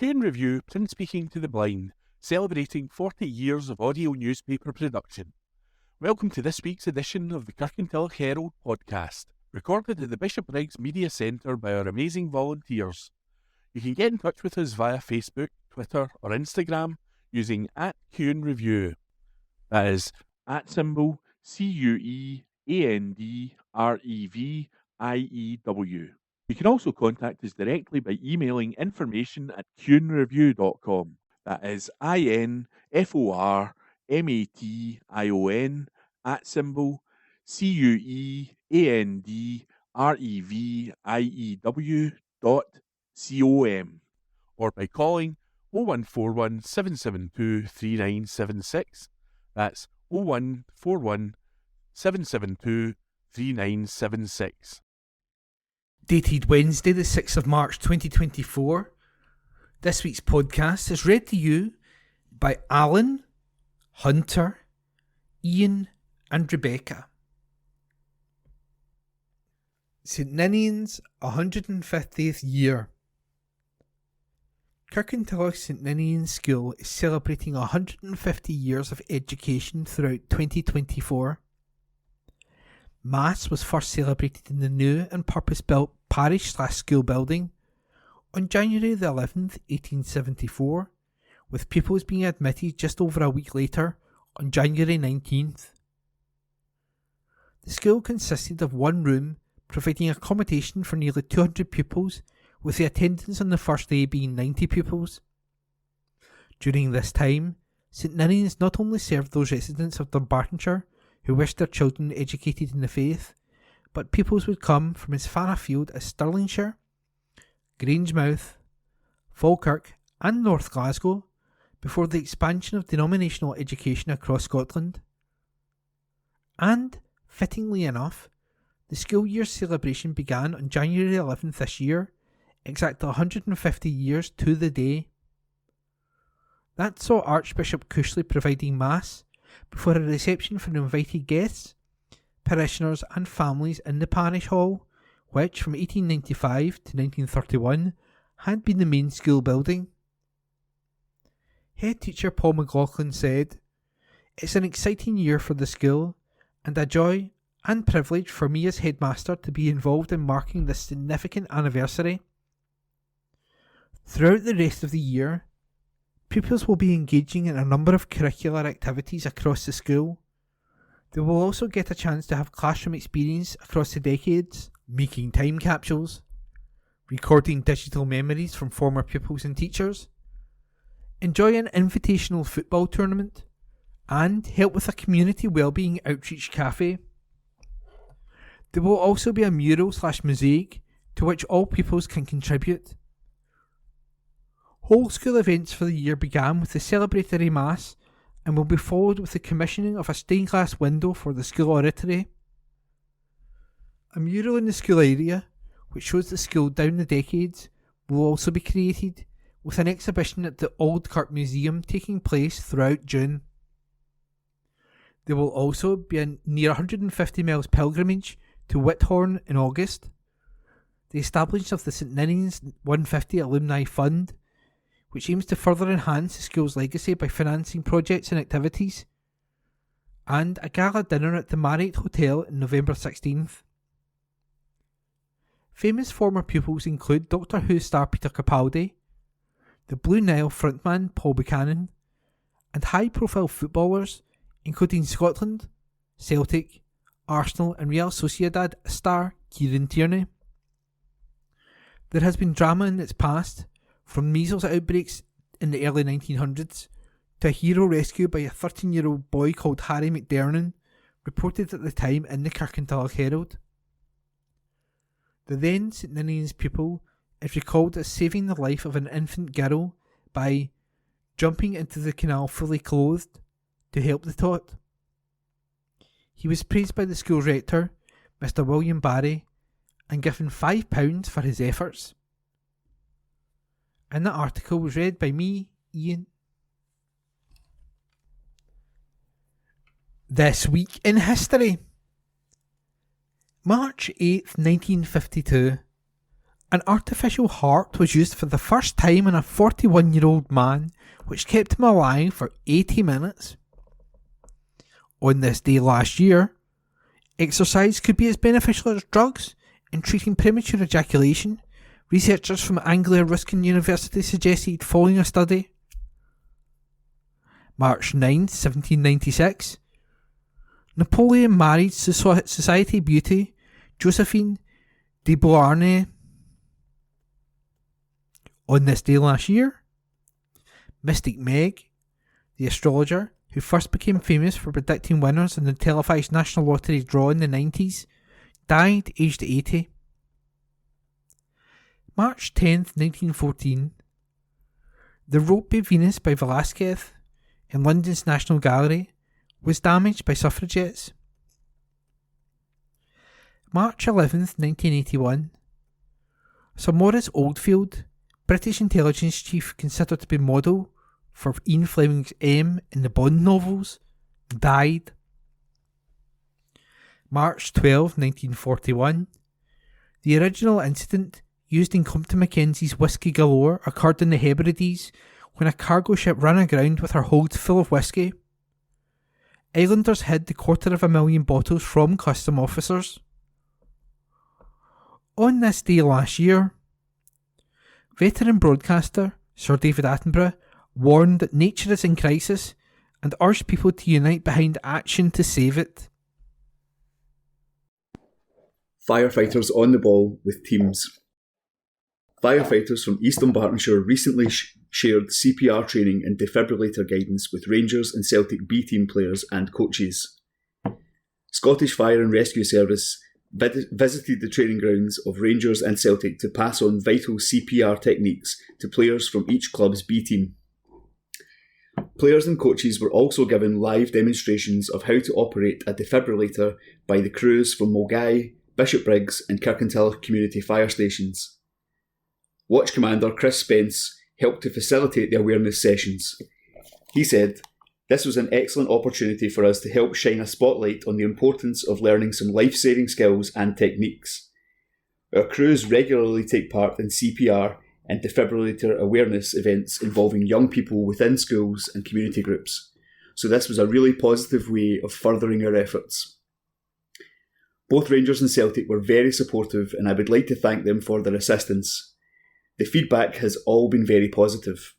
Kirkintilloch Review, print speaking to the blind, celebrating 40 years of audio newspaper production. Welcome to this week's edition of the Kirkintilloch Herald podcast, recorded at the Bishopbriggs Media Centre by our amazing volunteers. You can get in touch with us via Facebook, Twitter or Instagram using @QuenReview. That is @CuendReview. You can also contact us directly by emailing information@quenreview.com. That is INFORMATION @CuendReview.com, or by calling 0141 772 3976. That's 0141 772 3976. Dated Wednesday the 6th of March 2024, this week's podcast is read to you by Alan, Hunter, Ian and Rebecca. St Ninian's 150th year. Kirkintilloch St Ninian's School is celebrating 150 years of education throughout 2024. Mass was first celebrated in the new and purpose-built parish/school building on January the 11th, 1874, with pupils being admitted just over a week later on January 19th. The school consisted of one room providing accommodation for nearly 200 pupils, with the attendance on the first day being 90 pupils. During this time, St Ninian's not only served those residents of Dunbartonshire who wished their children educated in the faith, but pupils would come from as far afield as Stirlingshire, Grangemouth, Falkirk and North Glasgow before the expansion of denominational education across Scotland. And, fittingly enough, the school year celebration began on January 11th this year, exactly 150 years to the day. That saw Archbishop Cushley providing Mass before a reception for invited guests, parishioners and families in the parish hall, which from 1895 to 1931 had been the main school building. Head teacher Paul McLaughlin said, "It's an exciting year for the school and a joy and privilege for me as headmaster to be involved in marking this significant anniversary. Throughout the rest of the year, pupils will be engaging in a number of curricular activities across the school. They will also get a chance to have classroom experience across the decades, making time capsules, recording digital memories from former pupils and teachers, enjoy an invitational football tournament, and help with a community wellbeing outreach cafe. There will also be a mural/mosaic to which all pupils can contribute. Whole school events for the year began with the celebratory Mass and will be followed with the commissioning of a stained glass window for the school oratory. A mural in the school area, which shows the school down the decades, will also be created, with an exhibition at the Old Kirk Museum taking place throughout June. There will also be a near 150 miles pilgrimage to Whithorn in August, the establishment of the St Ninian's 150 Alumni Fund, which aims to further enhance the school's legacy by financing projects and activities, and a gala dinner at the Marriott Hotel on November 16th. Famous former pupils include Doctor Who star Peter Capaldi, the Blue Nile frontman Paul Buchanan, and high-profile footballers including Scotland, Celtic, Arsenal and Real Sociedad star Kieran Tierney. There has been drama in its past, from measles outbreaks in the early 1900s to a hero rescue by a 13-year-old boy called Harry McDernan, reported at the time in the Kirkintilloch Herald. The then St Ninian's pupil is recalled as saving the life of an infant girl by jumping into the canal fully clothed to help the tot. He was praised by the school rector, Mr William Barry, and given £5 for his efforts. And that article was read by me, Ian. This week in history. March 8th, 1952. An artificial heart was used for the first time in a 41-year-old man, which kept him alive for 80 minutes. On this day last year, exercise could be as beneficial as drugs in treating premature ejaculation. Researchers from Anglia Ruskin University suggested following a study. March 9, 1796. Napoleon married society beauty Josephine de Beauharnais. On this day last year, Mystic Meg, the astrologer who first became famous for predicting winners in the televised National Lottery draw in the 90s, died aged 80. March 10th, 1914. The Rope Venus by Velázquez in London's National Gallery was damaged by suffragettes. March 11th, 1981. Sir Maurice Oldfield, British intelligence chief considered to be model for Ian Fleming's M in the Bond novels, died. March 12, 1941. The original incident used in Compton Mackenzie's Whisky Galore occurred in the Hebrides when a cargo ship ran aground with her holds full of whisky. Islanders hid the 250,000 bottles from custom officers. On this day last year, veteran broadcaster Sir David Attenborough warned that nature is in crisis and urged people to unite behind action to save it. Firefighters on the ball with teams. Firefighters from East Dunbartonshire recently shared CPR training and defibrillator guidance with Rangers and Celtic B team players and coaches. Scottish Fire and Rescue Service visited the training grounds of Rangers and Celtic to pass on vital CPR techniques to players from each club's B team. Players and coaches were also given live demonstrations of how to operate a defibrillator by the crews from Mulgai, Bishopbriggs and Kirkintilloch community fire stations. Watch Commander Chris Spence helped to facilitate the awareness sessions. He said, "This was an excellent opportunity for us to help shine a spotlight on the importance of learning some life-saving skills and techniques. Our crews regularly take part in CPR and defibrillator awareness events involving young people within schools and community groups, so this was a really positive way of furthering our efforts." Both Rangers and Celtic were very supportive, and I would like to thank them for their assistance. The feedback has all been very positive.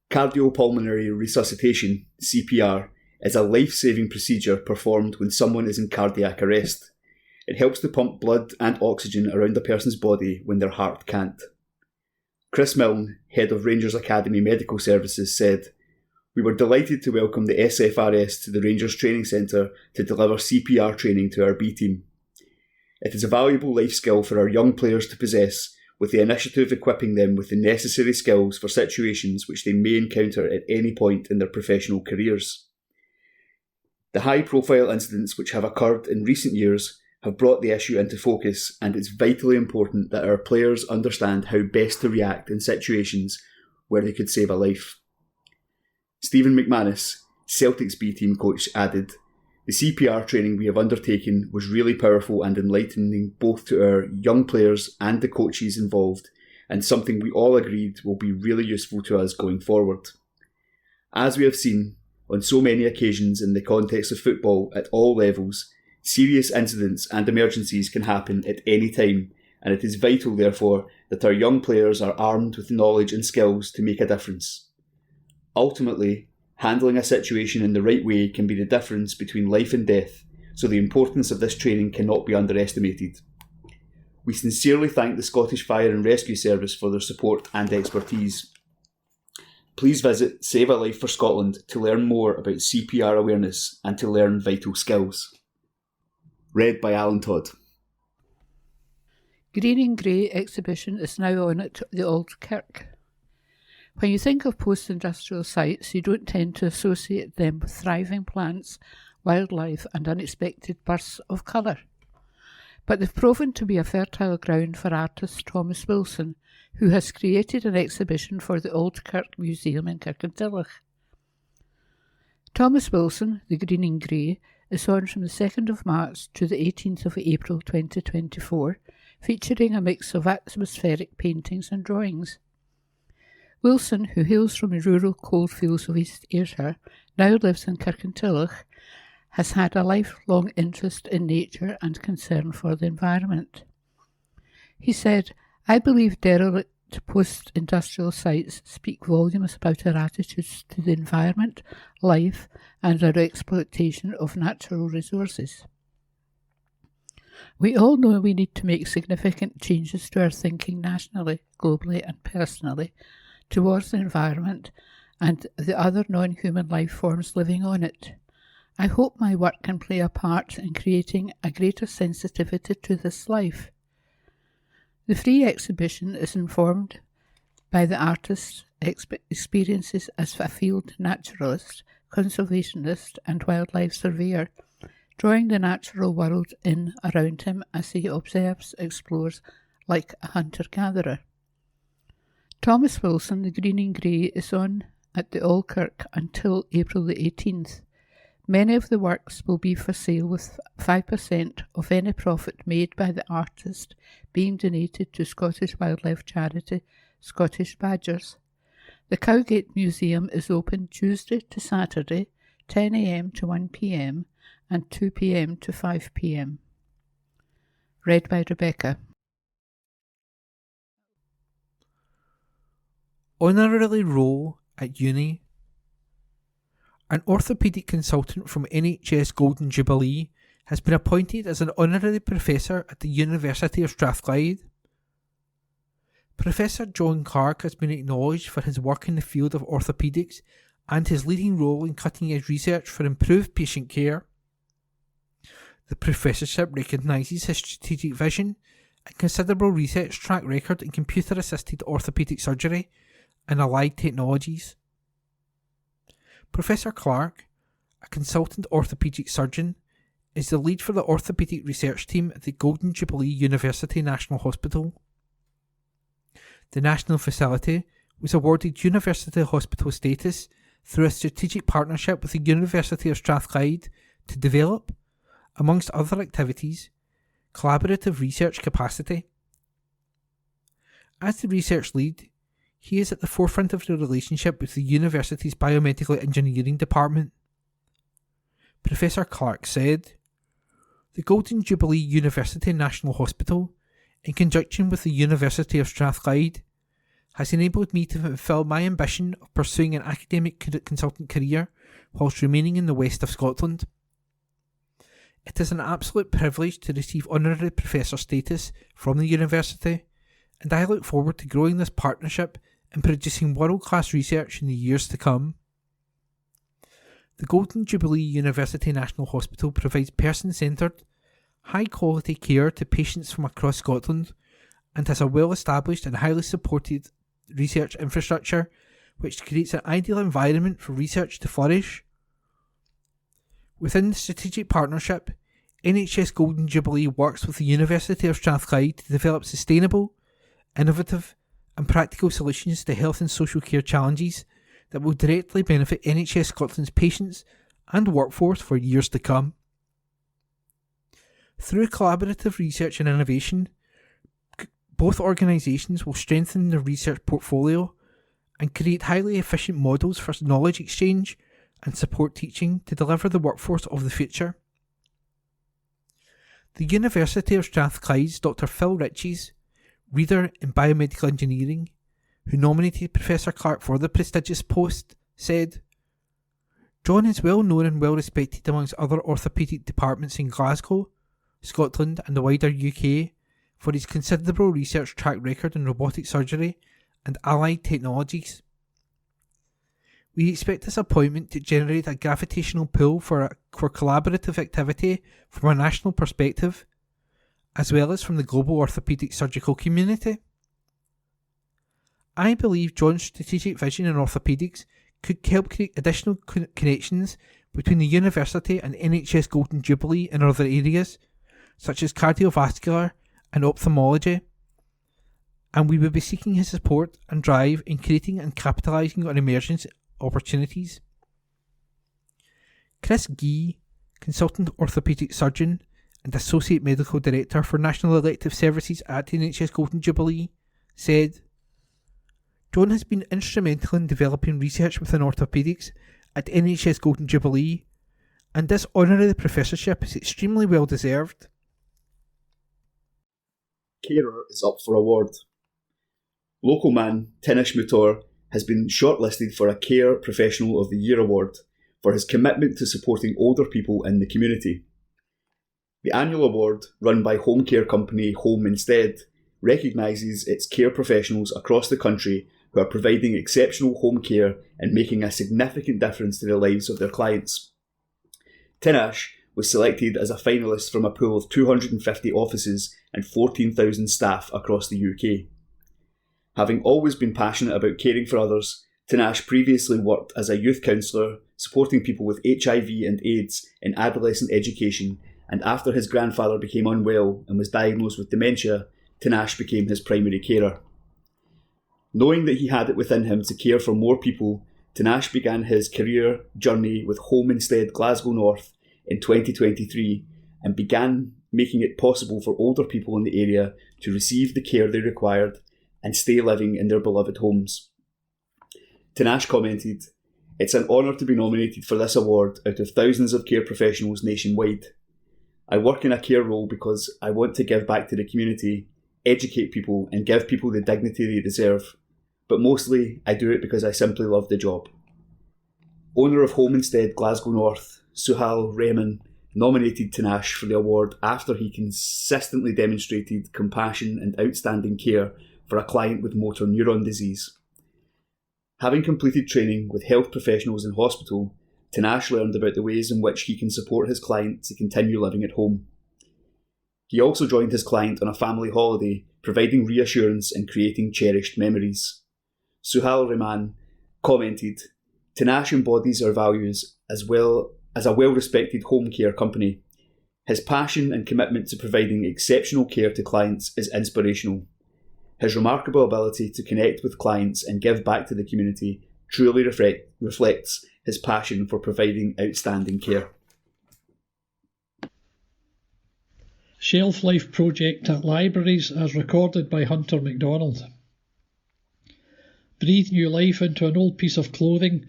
Cardiopulmonary resuscitation, CPR, is a life-saving procedure performed when someone is in cardiac arrest. It helps to pump blood and oxygen around a person's body when their heart can't. Chris Milne, head of Rangers Academy Medical Services, said, "We were delighted to welcome the SFRS to the Rangers Training Centre to deliver CPR training to our B team. It is a valuable life skill for our young players to possess, with the initiative equipping them with the necessary skills for situations which they may encounter at any point in their professional careers. The high-profile incidents which have occurred in recent years have brought the issue into focus, and it's vitally important that our players understand how best to react in situations where they could save a life." Stephen McManus, Celtic's B team coach, added, "The CPR training we have undertaken was really powerful and enlightening both to our young players and the coaches involved, and something we all agreed will be really useful to us going forward. As we have seen on so many occasions in the context of football at all levels, serious incidents and emergencies can happen at any time, and it is vital, therefore, that our young players are armed with knowledge and skills to make a difference. Ultimately, handling a situation in the right way can be the difference between life and death, so the importance of this training cannot be underestimated. We sincerely thank the Scottish Fire and Rescue Service for their support and expertise. Please visit Save a Life for Scotland to learn more about CPR awareness and to learn vital skills." Read by Alan Todd. Green and Grey exhibition is now on at the Old Kirk. When you think of post-industrial sites, you don't tend to associate them with thriving plants, wildlife and unexpected bursts of colour. But they've proven to be a fertile ground for artist Thomas Wilson, who has created an exhibition for the Old Kirk Museum in Kirkintilloch. Thomas Wilson, The Green and Grey, is on from the 2nd of March to the 18th of April 2024 featuring a mix of atmospheric paintings and drawings. Wilson, who hails from the rural coalfields of East Ayrshire, now lives in Kirkintilloch, has had a lifelong interest in nature and concern for the environment. He said, "I believe derelict post-industrial sites speak volumes about our attitudes to the environment, life, and our exploitation of natural resources. We all know we need to make significant changes to our thinking nationally, globally, and personally towards the environment and the other non-human life forms living on it. I hope my work can play a part in creating a greater sensitivity to this life." The free exhibition is informed by the artist's experiences as a field naturalist, conservationist, and wildlife surveyor, drawing the natural world in around him as he observes, explores like a hunter-gatherer. Thomas Wilson, The Green and Grey, is on at the Old Kirk until April the 18th. Many of the works will be for sale, with 5% of any profit made by the artist being donated to Scottish wildlife charity Scottish Badgers. The Cowgate Museum is open Tuesday to Saturday, 10 a.m. to 1 p.m. and 2 p.m. to 5 p.m. Read by Rebecca. Honorary role at uni. An orthopaedic consultant from NHS Golden Jubilee has been appointed as an honorary professor at the University of Strathclyde. Professor John Clark has been acknowledged for his work in the field of orthopaedics and his leading role in cutting-edge research for improved patient care. The professorship recognises his strategic vision and considerable research track record in computer-assisted orthopaedic surgery and allied technologies. Professor Clark, a consultant orthopaedic surgeon, is the lead for the orthopaedic research team at the Golden Jubilee University National Hospital. The national facility was awarded University Hospital status through a strategic partnership with the University of Strathclyde to develop, amongst other activities, collaborative research capacity. As the research lead, he is at the forefront of the relationship with the university's biomedical engineering department. Professor Clark said, "The Golden Jubilee University National Hospital, in conjunction with the University of Strathclyde, has enabled me to fulfil my ambition of pursuing an academic consultant career whilst remaining in the west of Scotland. It is an absolute privilege to receive honorary professor status from the university, and I look forward to growing this partnership and producing world-class research in the years to come." The Golden Jubilee University National Hospital provides person-centred, high-quality care to patients from across Scotland and has a well-established and highly supported research infrastructure which creates an ideal environment for research to flourish. Within the strategic partnership, NHS Golden Jubilee works with the University of Strathclyde to develop sustainable, innovative and practical solutions to health and social care challenges that will directly benefit NHS Scotland's patients and workforce for years to come. Through collaborative research and innovation, both organisations will strengthen their research portfolio and create highly efficient models for knowledge exchange and support teaching to deliver the workforce of the future. The University of Strathclyde's Dr. Phil Ritchie's reader in biomedical engineering, who nominated Professor Clark for the prestigious post, said, "John is well known and well respected amongst other orthopaedic departments in Glasgow, Scotland and the wider UK for his considerable research track record in robotic surgery and allied technologies. We expect this appointment to generate a gravitational pull for collaborative activity from a national perspective, as well as from the global orthopaedic surgical community. I believe John's strategic vision in orthopaedics could help create additional connections between the university and NHS Golden Jubilee in other areas, such as cardiovascular and ophthalmology, and we will be seeking his support and drive in creating and capitalising on emerging opportunities." Chris Gee, consultant orthopaedic surgeon and Associate Medical Director for National Elective Services at the NHS Golden Jubilee, said, "John has been instrumental in developing research within orthopaedics at NHS Golden Jubilee, and this honorary professorship is extremely well deserved." Carer is up for award. Local man Tinish Mutor has been shortlisted for a Care Professional of the Year award for his commitment to supporting older people in the community. The annual award, run by home care company Home Instead, recognises its care professionals across the country who are providing exceptional home care and making a significant difference to the lives of their clients. Tinash was selected as a finalist from a pool of 250 offices and 14,000 staff across the UK. Having always been passionate about caring for others, Tinash previously worked as a youth counsellor, supporting people with HIV and AIDS in adolescent education, and after his grandfather became unwell and was diagnosed with dementia, Tinash became his primary carer. Knowing that he had it within him to care for more people, Tinash began his career journey with Home Instead Glasgow North in 2023 and began making it possible for older people in the area to receive the care they required and stay living in their beloved homes. Tinash commented, "It's an honour to be nominated for this award out of thousands of care professionals nationwide. I work in a care role because I want to give back to the community, educate people and give people the dignity they deserve, but mostly I do it because I simply love the job." Owner of Home Instead Glasgow North, Suhal Rahman, nominated Tinash for the award after he consistently demonstrated compassion and outstanding care for a client with motor neuron disease. Having completed training with health professionals in hospital, Tinash learned about the ways in which he can support his client to continue living at home. He also joined his client on a family holiday, providing reassurance and creating cherished memories. Suhal Rahman commented, "Tinash embodies our values as well as a well-respected home care company. His passion and commitment to providing exceptional care to clients is inspirational. His remarkable ability to connect with clients and give back to the community truly reflects his passion for providing outstanding care." Shelf Life Project at Libraries as recorded by Hunter MacDonald. Breathe new life into an old piece of clothing,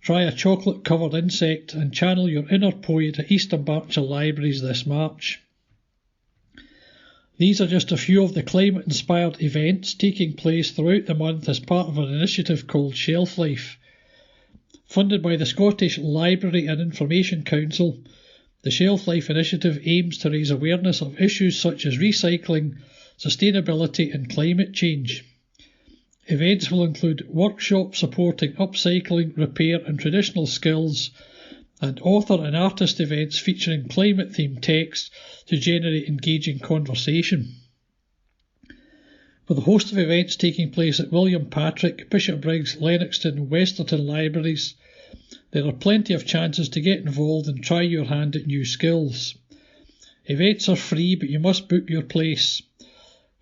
try a chocolate-covered insect and channel your inner poet at Eastern Berkshire Libraries this March. These are just a few of the climate-inspired events taking place throughout the month as part of an initiative called Shelf Life. Funded by the Scottish Library and Information Council, the Shelf Life initiative aims to raise awareness of issues such as recycling, sustainability and climate change. Events will include workshops supporting upcycling, repair and traditional skills, and author and artist events featuring climate-themed text to generate engaging conversation. With a host of events taking place at William Patrick, Bishopbriggs, Lennoxton and Westerton libraries, there are plenty of chances to get involved and try your hand at new skills. Events are free, but you must book your place.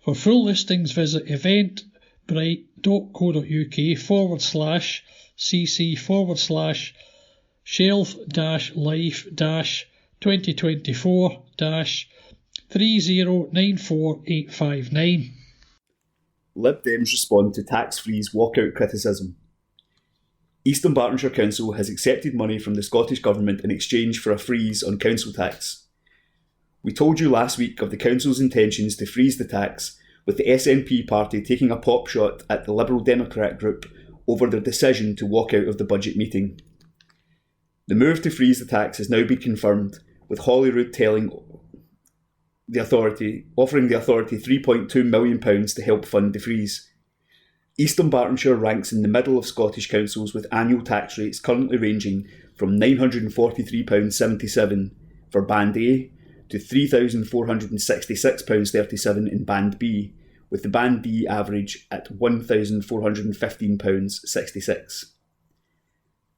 For full listings, visit event.co.uk/cc/shelf-life-2024-3094859. Lib Dems respond to tax freeze walkout criticism. Eastern Bartonshire Council has accepted money from the Scottish Government in exchange for a freeze on council tax. We told you last week of the Council's intentions to freeze the tax, with the SNP party taking a pop shot at the Liberal Democrat group over their decision to walk out of the budget meeting. The move to freeze the tax has now been confirmed, with Holyrood offering the authority £3.2 million to help fund the freeze. Eastern Bartonshire ranks in the middle of Scottish councils with annual tax rates currently ranging from £943.77 for Band A to £3,466.37 in Band B, with the Band D average at £1,415.66.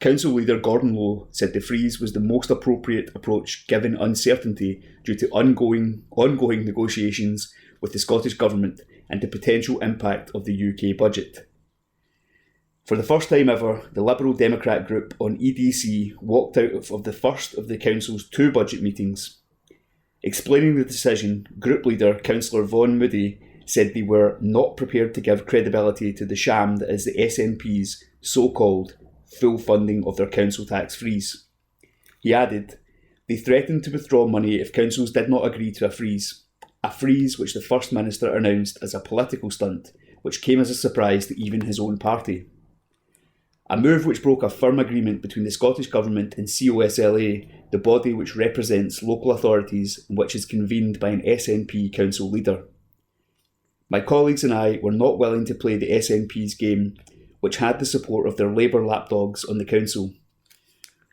Council leader Gordon Lowe said the freeze was the most appropriate approach given uncertainty due to ongoing negotiations with the Scottish Government and the potential impact of the UK budget. For the first time ever, the Liberal Democrat group on EDC walked out of the first of the Council's two budget meetings. Explaining the decision, group leader Councillor Vaughan Moody said they were not prepared to give credibility to the sham that is the SNP's so-called full funding of their council tax freeze. He added, they threatened to withdraw money if councils did not agree to a freeze which the First Minister announced as a political stunt, which came as a surprise to even his own party. A move which broke a firm agreement between the Scottish Government and COSLA, the body which represents local authorities and which is convened by an SNP council leader. My colleagues and I were not willing to play the SNP's game, which had the support of their Labour lapdogs on the council.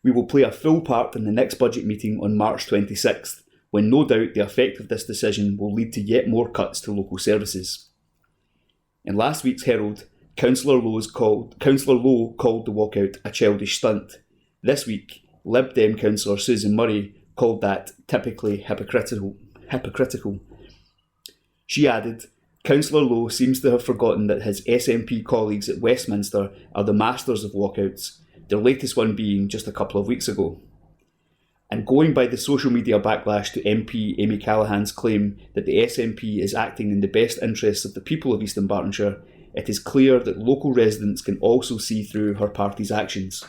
We will play a full part in the next budget meeting on March 26th, when no doubt the effect of this decision will lead to yet more cuts to local services. In last week's Herald, Councillor Lowe called the walkout a childish stunt. This week, Lib Dem Councillor Susan Murray called that typically hypocritical. She added, Councillor Lowe seems to have forgotten that his SNP colleagues at Westminster are the masters of walkouts, their latest one being just a couple of weeks ago. And going by the social media backlash to MP Amy Callaghan's claim that the SNP is acting in the best interests of the people of East Dunbartonshire, it is clear that local residents can also see through her party's actions.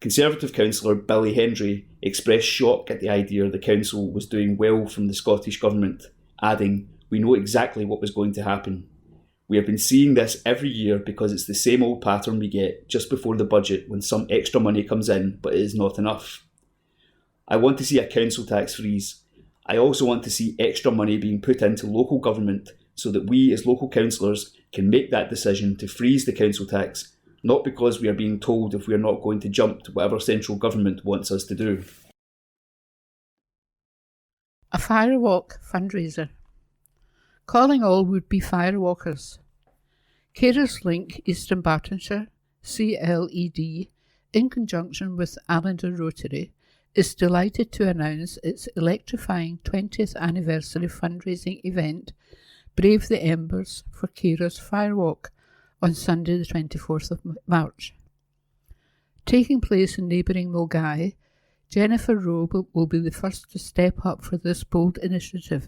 Conservative councillor Billy Hendry expressed shock at the idea the council was doing well from the Scottish Government, adding, we know exactly what was going to happen. We have been seeing this every year because it's the same old pattern we get just before the budget when some extra money comes in, but it is not enough. I want to see a council tax freeze. I also want to see extra money being put into local government so that we as local councillors can make that decision to freeze the council tax, not because we are being told if we are not going to jump to whatever central government wants us to do. A firewalk fundraiser. Calling all would-be firewalkers. Carers Link East Dunbartonshire, CLED, in conjunction with Allender Rotary, is delighted to announce its electrifying 20th anniversary fundraising event, Brave the Embers for Carers Firewalk, on Sunday the 24th of March. Taking place in neighbouring Mulgai, Jennifer Rowe will be the first to step up for this bold initiative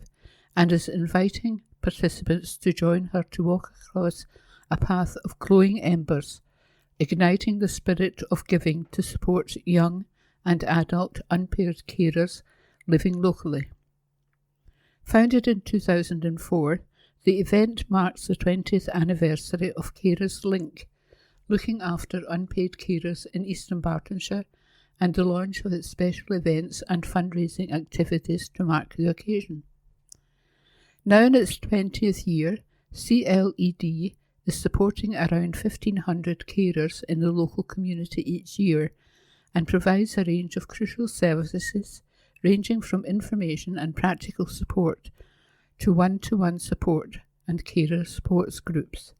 and is inviting participants to join her to walk across a path of glowing embers, igniting the spirit of giving to support young and adult impaired carers living locally. Founded in 2004, the event marks the 20th anniversary of Carers Link, looking after unpaid carers in East Dunbartonshire, and the launch of its special events and fundraising activities to mark the occasion. Now in its 20th year, CLED is supporting around 1,500 carers in the local community each year and provides a range of crucial services ranging from information and practical support to one-to-one support and carer supports groups.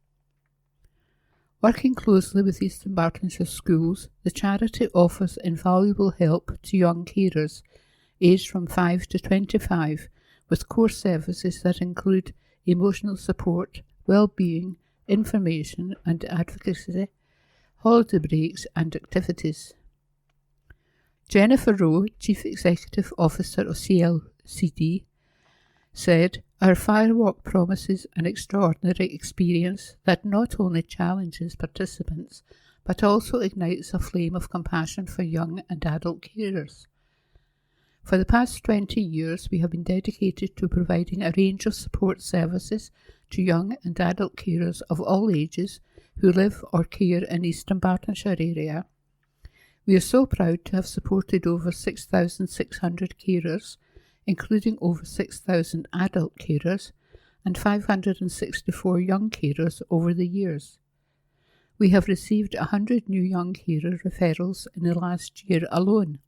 Working closely with East Dunbartonshire schools, the charity offers invaluable help to young carers aged from 5 to 25 with core services that include emotional support, well-being, information and advocacy, holiday breaks and activities. Jennifer Rowe, Chief Executive Officer of CLCD, said, Our firewalk promises an extraordinary experience that not only challenges participants but also ignites a flame of compassion for young and adult carers. For the past 20 years, we have been dedicated to providing a range of support services to young and adult carers of all ages who live or care in East Dunbartonshire area. We are so proud to have supported over 6,600 carers, including over 6,000 adult carers and 564 young carers over the years. We have received 100 new young carer referrals in the last year alone.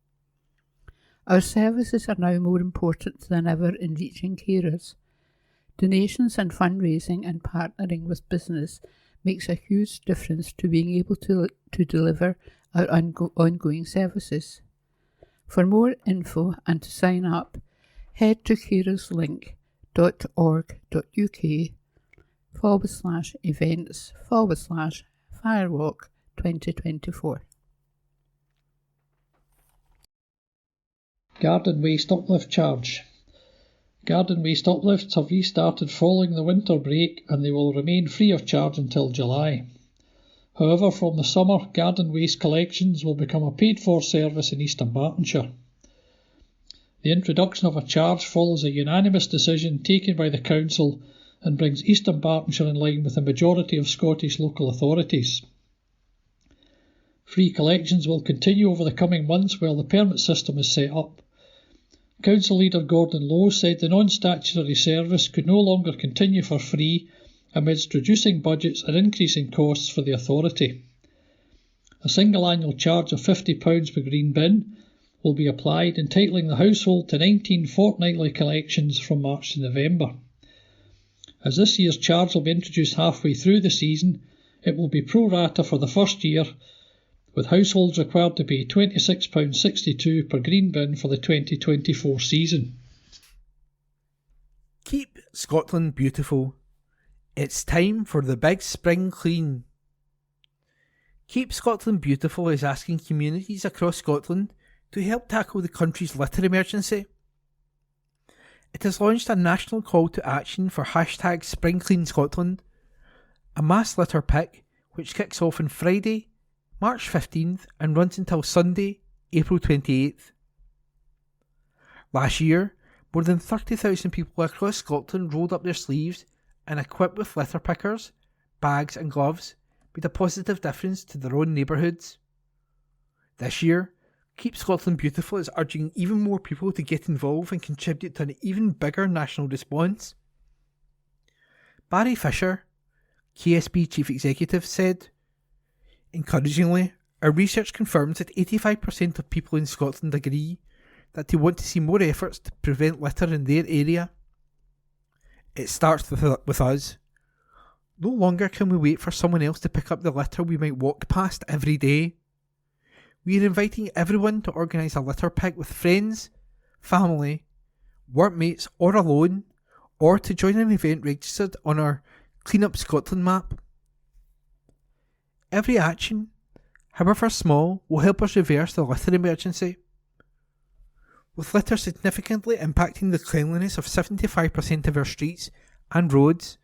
Our services are now more important than ever in reaching carers. Donations and fundraising and partnering with business makes a huge difference to being able to deliver our ongoing services. For more info and to sign up, head to carersLink.org.uk/events/Firewalk 2024. Garden waste uplift charge. Garden waste uplifts have restarted following the winter break and they will remain free of charge until July. However, from the summer, garden waste collections will become a paid-for service in East Dunbartonshire. The introduction of a charge follows a unanimous decision taken by the Council and brings East Dunbartonshire in line with the majority of Scottish local authorities. Free collections will continue over the coming months while the permit system is set up. Council leader Gordon Lowe said the non-statutory service could no longer continue for free amidst reducing budgets and increasing costs for the authority. A single annual charge of £50 per green bin will be applied, entitling the household to 19 fortnightly collections from March to November. As this year's charge will be introduced halfway through the season, it will be pro rata for the first year, with households required to pay £26.62 per green bin for the 2024 season. Keep Scotland beautiful. It's time for the big spring clean. Keep Scotland Beautiful is asking communities across Scotland to help tackle the country's litter emergency. It has launched a national call to action for hashtag Spring Clean Scotland, a mass litter pick which kicks off on Friday, March 15th and runs until Sunday, April 28th. Last year, more than 30,000 people across Scotland rolled up their sleeves and, equipped with litter pickers, bags and gloves, made a positive difference to their own neighbourhoods. This year, Keep Scotland Beautiful is urging even more people to get involved and contribute to an even bigger national response. Barry Fisher, KSB Chief Executive, said, "Encouragingly, our research confirms that 85% of people in Scotland agree that they want to see more efforts to prevent litter in their area. It starts with us. No longer can we wait for someone else to pick up the litter we might walk past every day. We are inviting everyone to organise a litter pick with friends, family, workmates or alone, or to join an event registered on our Clean Up Scotland map. Every action, however small, will help us reverse the litter emergency. With litter significantly impacting the cleanliness of 75% of our streets and roads,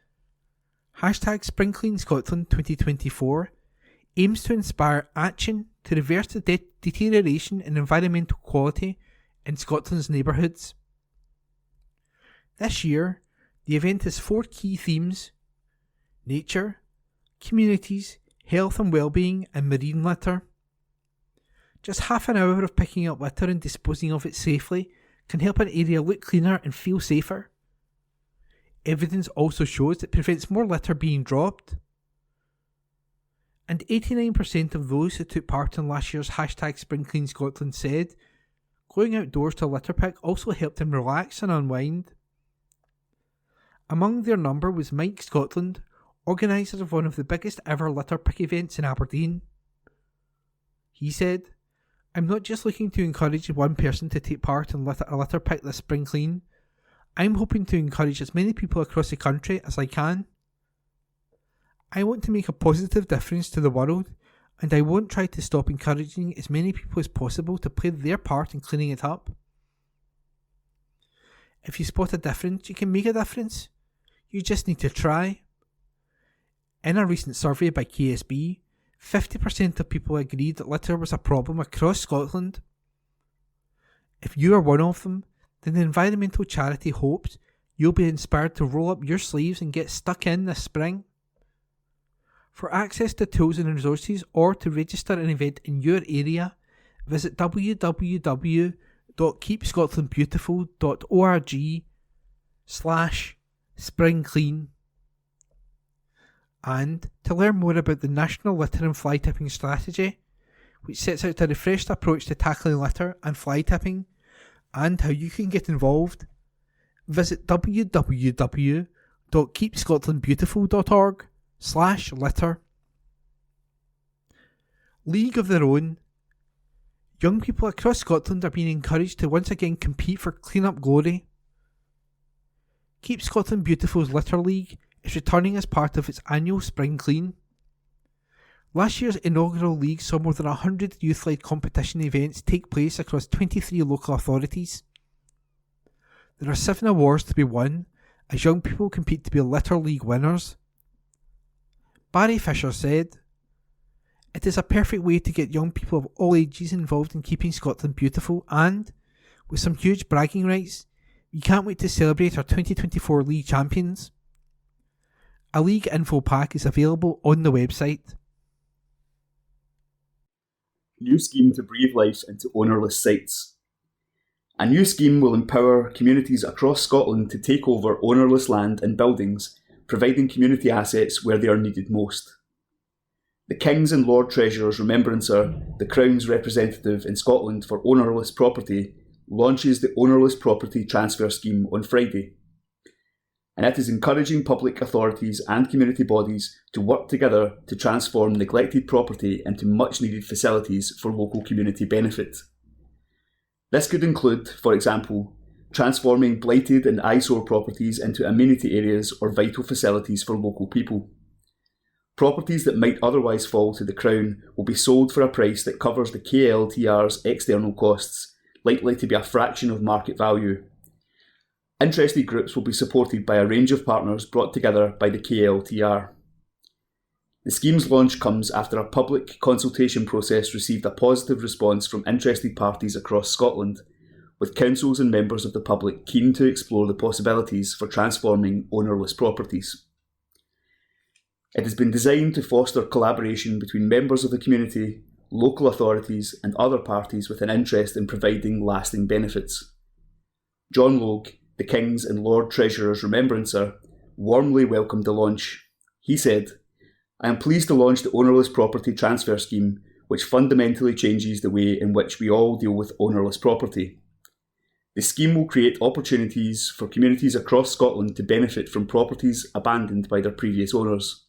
hashtag Spring Clean Scotland 2024 aims to inspire action to reverse the deterioration in environmental quality in Scotland's neighbourhoods. This year, the event has 4 key themes: nature, communities, health and well-being, and marine litter. Just half an hour of picking up litter and disposing of it safely can help an area look cleaner and feel safer. Evidence also shows it prevents more litter being dropped. And 89% of those who took part in last year's hashtag Spring Clean Scotland said going outdoors to a litter pick also helped them relax and unwind. Among their number was Mike Scotland, organiser of one of the biggest ever litter pick events in Aberdeen. He said, "I'm not just looking to encourage one person to take part in a litter pick this spring clean. I'm hoping to encourage as many people across the country as I can. I want to make a positive difference to the world, and I won't try to stop encouraging as many people as possible to play their part in cleaning it up. If you spot a difference, you can make a difference. You just need to try." In a recent survey by KSB, 50% of people agreed that litter was a problem across Scotland. If you are one of them, then the environmental charity hopes you'll be inspired to roll up your sleeves and get stuck in this spring. For access to tools and resources or to register an event in your area, visit www.keepscotlandbeautiful.org/springclean. And to learn more about the National Litter and Fly Tipping Strategy, which sets out a refreshed approach to tackling litter and fly tipping, and how you can get involved, visit www.keepscotlandbeautiful.org/litter. League of Their Own. Young people across Scotland are being encouraged to once again compete for clean-up glory. Keep Scotland Beautiful's Litter League is returning as part of its annual Spring Clean. Last year's inaugural league saw more than 100 youth-led competition events take place across 23 local authorities. There are 7 awards to be won as young people compete to be Litter League winners. Barry Fisher said, "It is a perfect way to get young people of all ages involved in keeping Scotland beautiful, and, with some huge bragging rights, we can't wait to celebrate our 2024 League champions." A League info pack is available on the website. New scheme to breathe life into ownerless sites. A new scheme will empower communities across Scotland to take over ownerless land and buildings, providing community assets where they are needed most. The King's and Lord Treasurer's Remembrancer, the Crown's representative in Scotland for ownerless property, launches the Ownerless Property Transfer Scheme on Friday. And it is encouraging public authorities and community bodies to work together to transform neglected property into much needed facilities for local community benefit. This could include, for example, transforming blighted and eyesore properties into amenity areas or vital facilities for local people. Properties that might otherwise fall to the Crown will be sold for a price that covers the KLTR's external costs, likely to be a fraction of market value. Interested groups will be supported by a range of partners brought together by the KLTR. The scheme's launch comes after a public consultation process received a positive response from interested parties across Scotland, with councils and members of the public keen to explore the possibilities for transforming ownerless properties. It has been designed to foster collaboration between members of the community, local authorities and other parties with an interest in providing lasting benefits. John Logue, the King's and Lord Treasurer's Remembrancer, warmly welcomed the launch. He said, "I am pleased to launch the Ownerless Property Transfer Scheme, which fundamentally changes the way in which we all deal with ownerless property. The scheme will create opportunities for communities across Scotland to benefit from properties abandoned by their previous owners.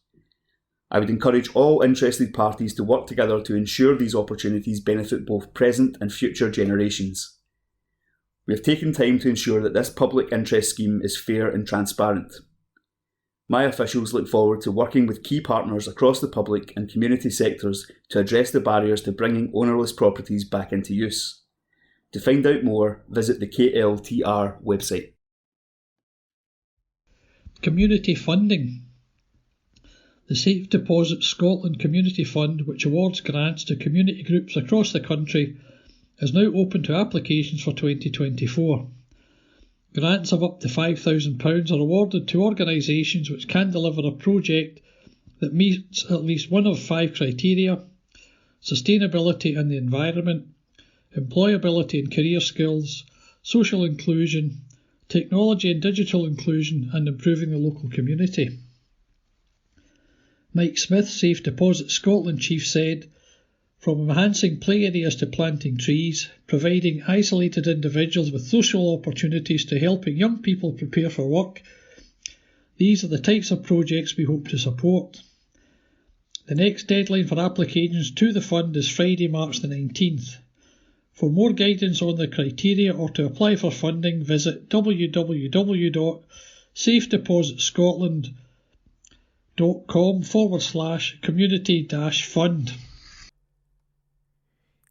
I would encourage all interested parties to work together to ensure these opportunities benefit both present and future generations. We have taken time to ensure that this public interest scheme is fair and transparent. My officials look forward to working with key partners across the public and community sectors to address the barriers to bringing ownerless properties back into use. To find out more, visit the KLTR website." Community funding. The Safe Deposit Scotland Community Fund, which awards grants to community groups across the country, is now open to applications for 2024. Grants of up to £5,000 are awarded to organisations which can deliver a project that meets at least one of 5 criteria: sustainability and the environment, employability and career skills, social inclusion, technology and digital inclusion, and improving the local community. Mike Smith, Safe Deposit Scotland Chief, said, "From enhancing play areas to planting trees, providing isolated individuals with social opportunities to helping young people prepare for work, these are the types of projects we hope to support." The next deadline for applications to the fund is Friday, March the 19th. For more guidance on the criteria or to apply for funding, visit www.safedepositscotland.com/community-fund.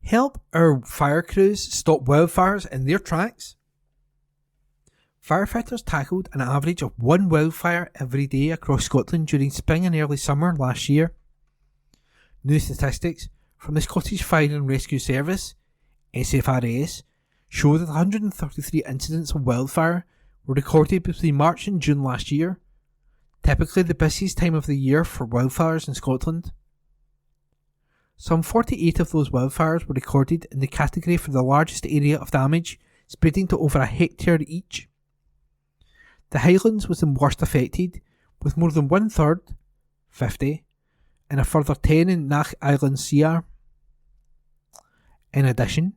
Help our fire crews stop wildfires in their tracks. Firefighters tackled an average of 1 wildfire every day across Scotland during spring and early summer last year. New statistics from the Scottish Fire and Rescue Service, SFRS, show that 133 incidents of wildfire were recorded between March and June last year, typically the busiest time of the year for wildfires in Scotland. Some 48 of those wildfires were recorded in the category for the largest area of damage, spreading to over a hectare each. The Highlands was the worst affected, with more than 1/3, 50, and a further 10 in Nach Island Sear. In addition,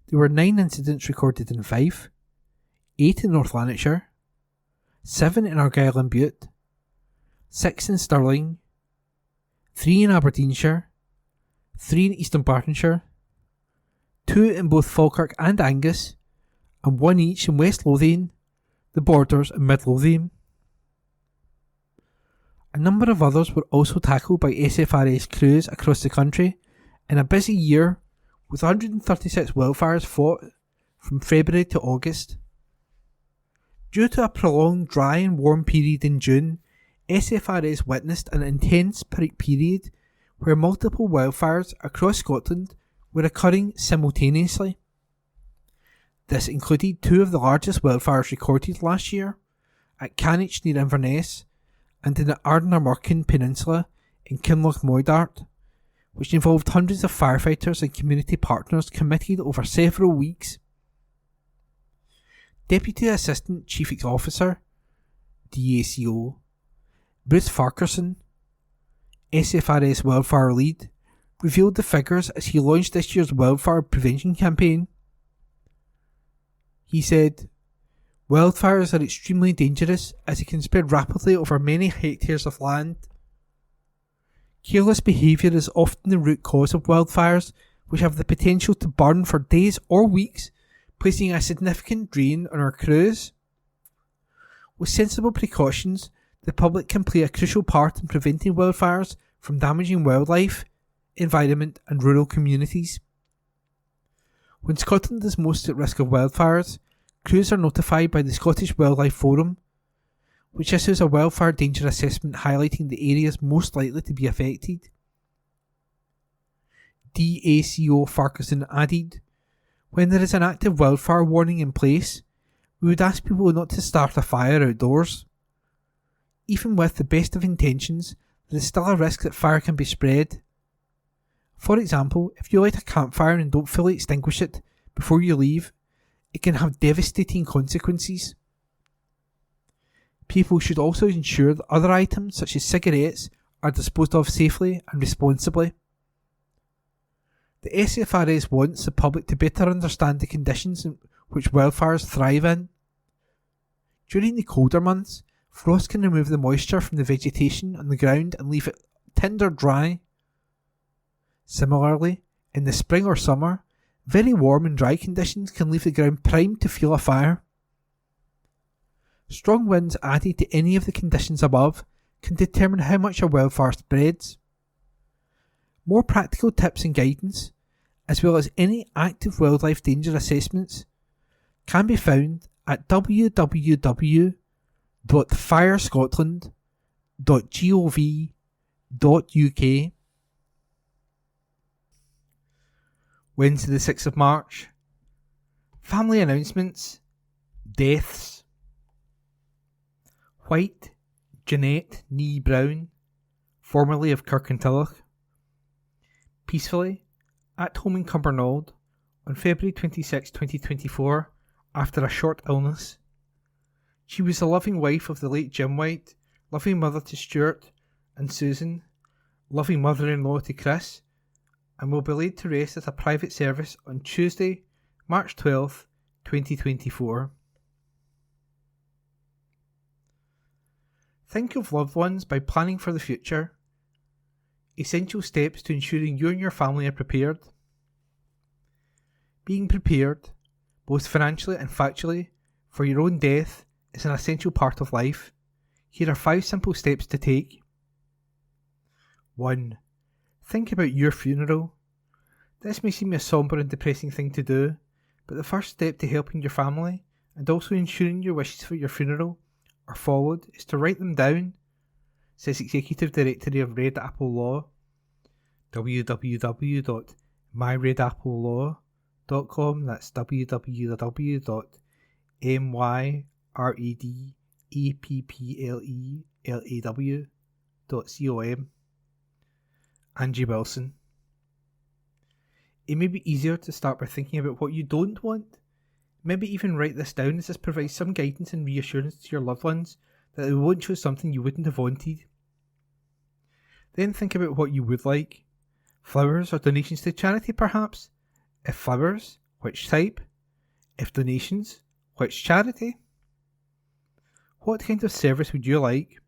there were 9 incidents recorded in Fife, 8 in North Lanarkshire, 7 in Argyll and Bute, 6 in Stirling, 3 in Aberdeenshire, 3 in Eastern Bartonshire, 2 in both Falkirk and Angus, and 1 each in West Lothian, the Borders and Mid Lothian. A number of others were also tackled by SFRS crews across the country in a busy year, with 136 wildfires fought from February to August. Due to a prolonged dry and warm period in June, SFRS witnessed an intense period where multiple wildfires across Scotland were occurring simultaneously. This included two of the largest wildfires recorded last year, at Cannock near Inverness and in the Ardnamurchan Peninsula in Kinloch Moydart, which involved hundreds of firefighters and community partners committed over several weeks. Deputy Assistant Chief Officer, DACO, Bruce Farquharson, SFRS Wildfire Lead, revealed the figures as he launched this year's wildfire prevention campaign. He said, "Wildfires are extremely dangerous as they can spread rapidly over many hectares of land. Careless behaviour is often the root cause of wildfires, which have the potential to burn for days or weeks, placing a significant drain on our crews. With sensible precautions, the public can play a crucial part in preventing wildfires from damaging wildlife, environment and rural communities. When Scotland is most at risk of wildfires, crews are notified by the Scottish Wildlife Forum, which issues a wildfire danger assessment highlighting the areas most likely to be affected." DACO Farquharson added, "When there is an active wildfire warning in place, we would ask people not to start a fire outdoors. Even with the best of intentions, there is still a risk that fire can be spread. For example, if you light a campfire and don't fully extinguish it before you leave, it can have devastating consequences. People should also ensure that other items such as cigarettes are disposed of safely and responsibly. The SFRS wants the public to better understand the conditions in which wildfires thrive in. During the colder months, frost can remove the moisture from the vegetation on the ground and leave it tinder dry. Similarly, in the spring or summer, very warm and dry conditions can leave the ground primed to fuel a fire. Strong winds added to any of the conditions above can determine how much a wildfire spreads. More practical tips and guidance, as well as any active wildlife danger assessments, can be found at www.firescotland.gov.uk. Wednesday the 6th of March. Family announcements. Deaths. White Jeanette Nee Brown, formerly of Kirkintilloch, peacefully at home in Cumbernauld on February 26, 2024, after a short illness. She was the loving wife of the late Jim White, loving mother to Stuart and Susan, loving mother-in-law to Chris, and will be laid to rest at a private service on Tuesday, March 12, 2024. Think of loved ones by planning for the future. Essential steps to ensuring you and your family are prepared. Being prepared, both financially and factually, for your own death is an essential part of life. Here are 5 simple steps to take. 1. Think about your funeral. This may seem a sombre and depressing thing to do, but the first step to helping your family and also ensuring your wishes for your funeral are followed is to write them down, says Executive Director of Red Apple Law, www.myredappleLaw.com, that's www.myredapplellaw.com. Angie Wilson. It may be easier to start by thinking about what you don't want. Maybe even write this down, as this provides some guidance and reassurance to your loved ones that they won't choose something you wouldn't have wanted. Then think about what you would like. Flowers or donations to charity perhaps? If flowers, which type? If donations, which charity? What kind of service would you like?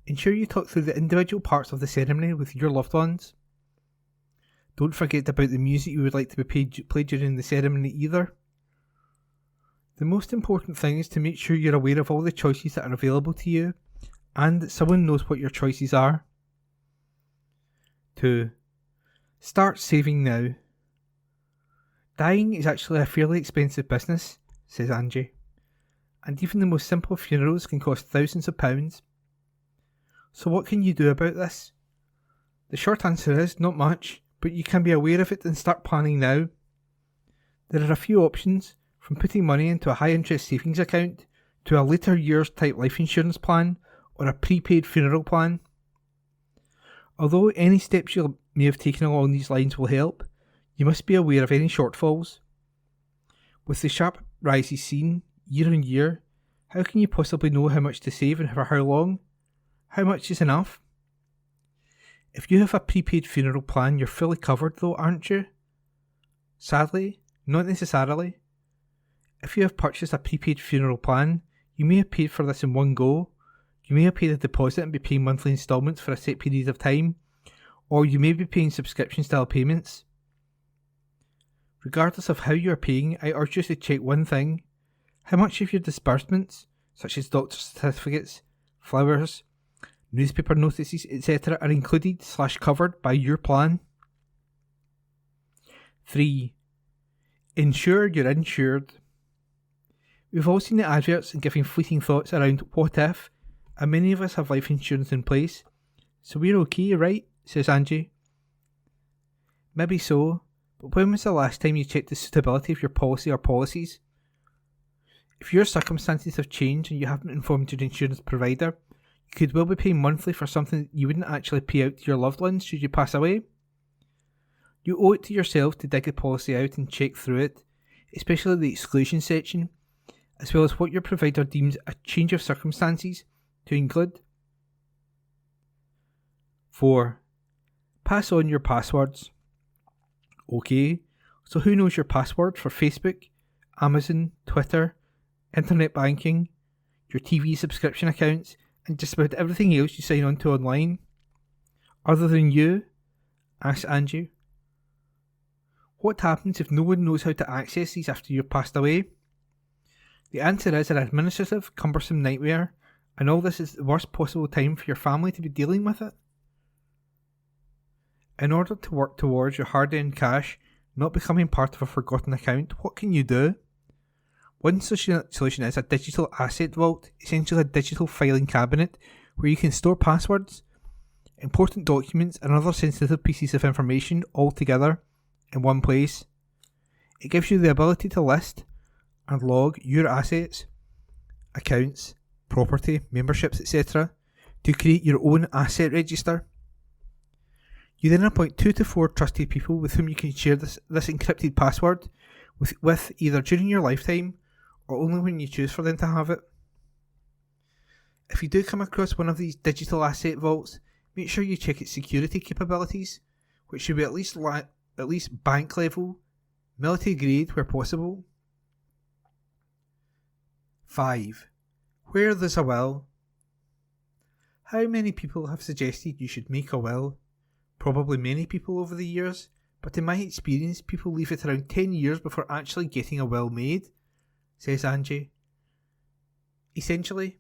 Ensure you talk through the individual parts of the ceremony with your loved ones. Don't forget about the music you would like to be played during the ceremony either. The most important thing is to make sure you're aware of all the choices that are available to you and that someone knows what your choices are. 2. Start saving now. Dying is actually a fairly expensive business, says Angie. and even the most simple funerals can cost thousands of pounds. So what can you do about this? The short answer is not much, but you can be aware of it and start planning now. There are a few options, from putting money into a high interest savings account to a later years type life insurance plan or a prepaid funeral plan. Although any steps you may have taken along these lines will help, you must be aware of any shortfalls. With the sharp rises seen year on year, how can you possibly know how much to save and for how long? How much is enough? If you have a prepaid funeral plan, you're fully covered though, aren't you? Sadly, not necessarily. If you have purchased a prepaid funeral plan, you may have paid for this in one go. You may have paid a deposit and be paying monthly instalments for a set period of time, or you may be paying subscription style payments. Regardless of how you are paying, I urge you to check one thing. How much of your disbursements, such as doctor certificates, flowers, newspaper notices, etc. are included/covered by your plan? 3. Ensure you're insured. We've all seen the adverts and giving fleeting thoughts around what if, and many of us have life insurance in place, so we're okay, right? Says Angie. Maybe so, but when was the last time you checked the suitability of your policy or policies? If your circumstances have changed and you haven't informed your insurance provider, you could well be paying monthly for something you wouldn't actually pay out to your loved ones should you pass away. You owe it to yourself to dig the policy out and check through it, especially the exclusion section, as well as what your provider deems a change of circumstances to include. 4. Pass on your passwords. Okay, so who knows your password for Facebook, Amazon, Twitter, internet banking, your TV subscription accounts, and just about everything else you sign on to online? Other than you? Asks Angie. What happens if no one knows how to access these after you've passed away? The answer is an administrative, cumbersome nightmare, and all this is the worst possible time for your family to be dealing with it. In order to work towards your hard-earned cash not becoming part of a forgotten account, what can you do? One solution is a digital asset vault, essentially a digital filing cabinet where you can store passwords, important documents and other sensitive pieces of information all together in one place. It gives you the ability to list and log your assets, accounts, property, memberships, etc. to create your own asset register. You then appoint 2 to 4 trusted people with whom you can share this encrypted password with either during your lifetime or only when you choose for them to have it. If you do come across one of these digital asset vaults, make sure you check its security capabilities, which should be at least bank level, military grade where possible. 5. Where there's a will. How many people have suggested you should make a will? Probably many people over the years, but in my experience people leave it around 10 years before actually getting a will made, says Angie. Essentially,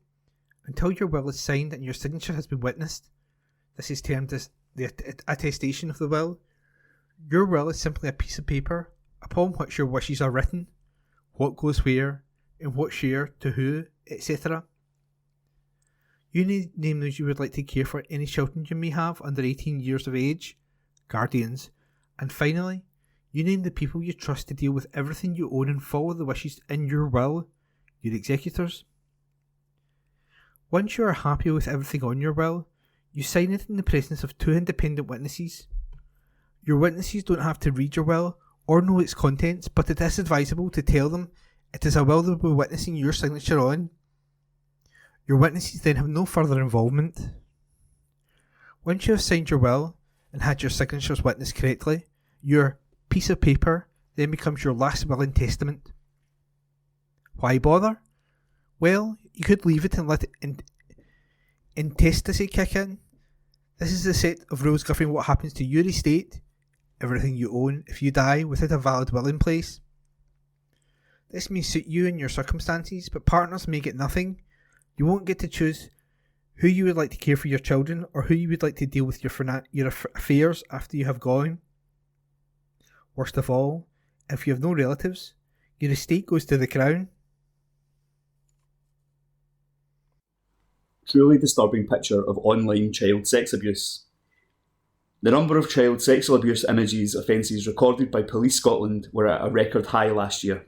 until your will is signed and your signature has been witnessed, this is termed as the attestation of the will, your will is simply a piece of paper upon which your wishes are written, what goes where, in what share, to who, etc. You name those you would like to care for any children you may have under 18 years of age, guardians, and finally, you name the people you trust to deal with everything you own and follow the wishes in your will, your executors. Once you are happy with everything on your will, you sign it in the presence of 2 independent witnesses. Your witnesses don't have to read your will or know its contents, but it is advisable to tell them it is a will they will be witnessing your signature on. Your witnesses then have no further involvement. Once you have signed your will and had your signatures witnessed correctly, your piece of paper then becomes your last will and testament. Why bother? Well, you could leave it and let intestacy kick in. This is the set of rules governing what happens to your estate, everything you own, if you die without a valid will in place. This may suit you and your circumstances, but partners may get nothing. You won't get to choose who you would like to care for your children or who you would like to deal with your affairs after you have gone. Worst of all, if you have no relatives, your estate goes to the Crown. truly disturbing picture of online child sex abuse. The number of child sexual abuse images offences recorded by Police Scotland were at a record high last year.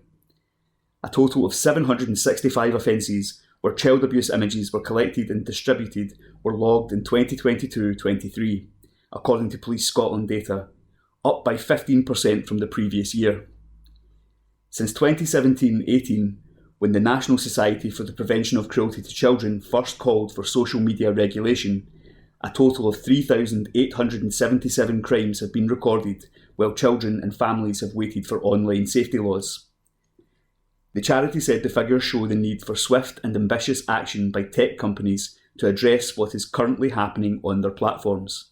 A total of 765 offences where child abuse images were collected and distributed were logged in 2022-23, according to Police Scotland data, up by 15% from the previous year. Since 2017-18, when the National Society for the Prevention of Cruelty to Children first called for social media regulation, a total of 3,877 crimes have been recorded while children and families have waited for online safety laws. The charity said the figures show the need for swift and ambitious action by tech companies to address what is currently happening on their platforms.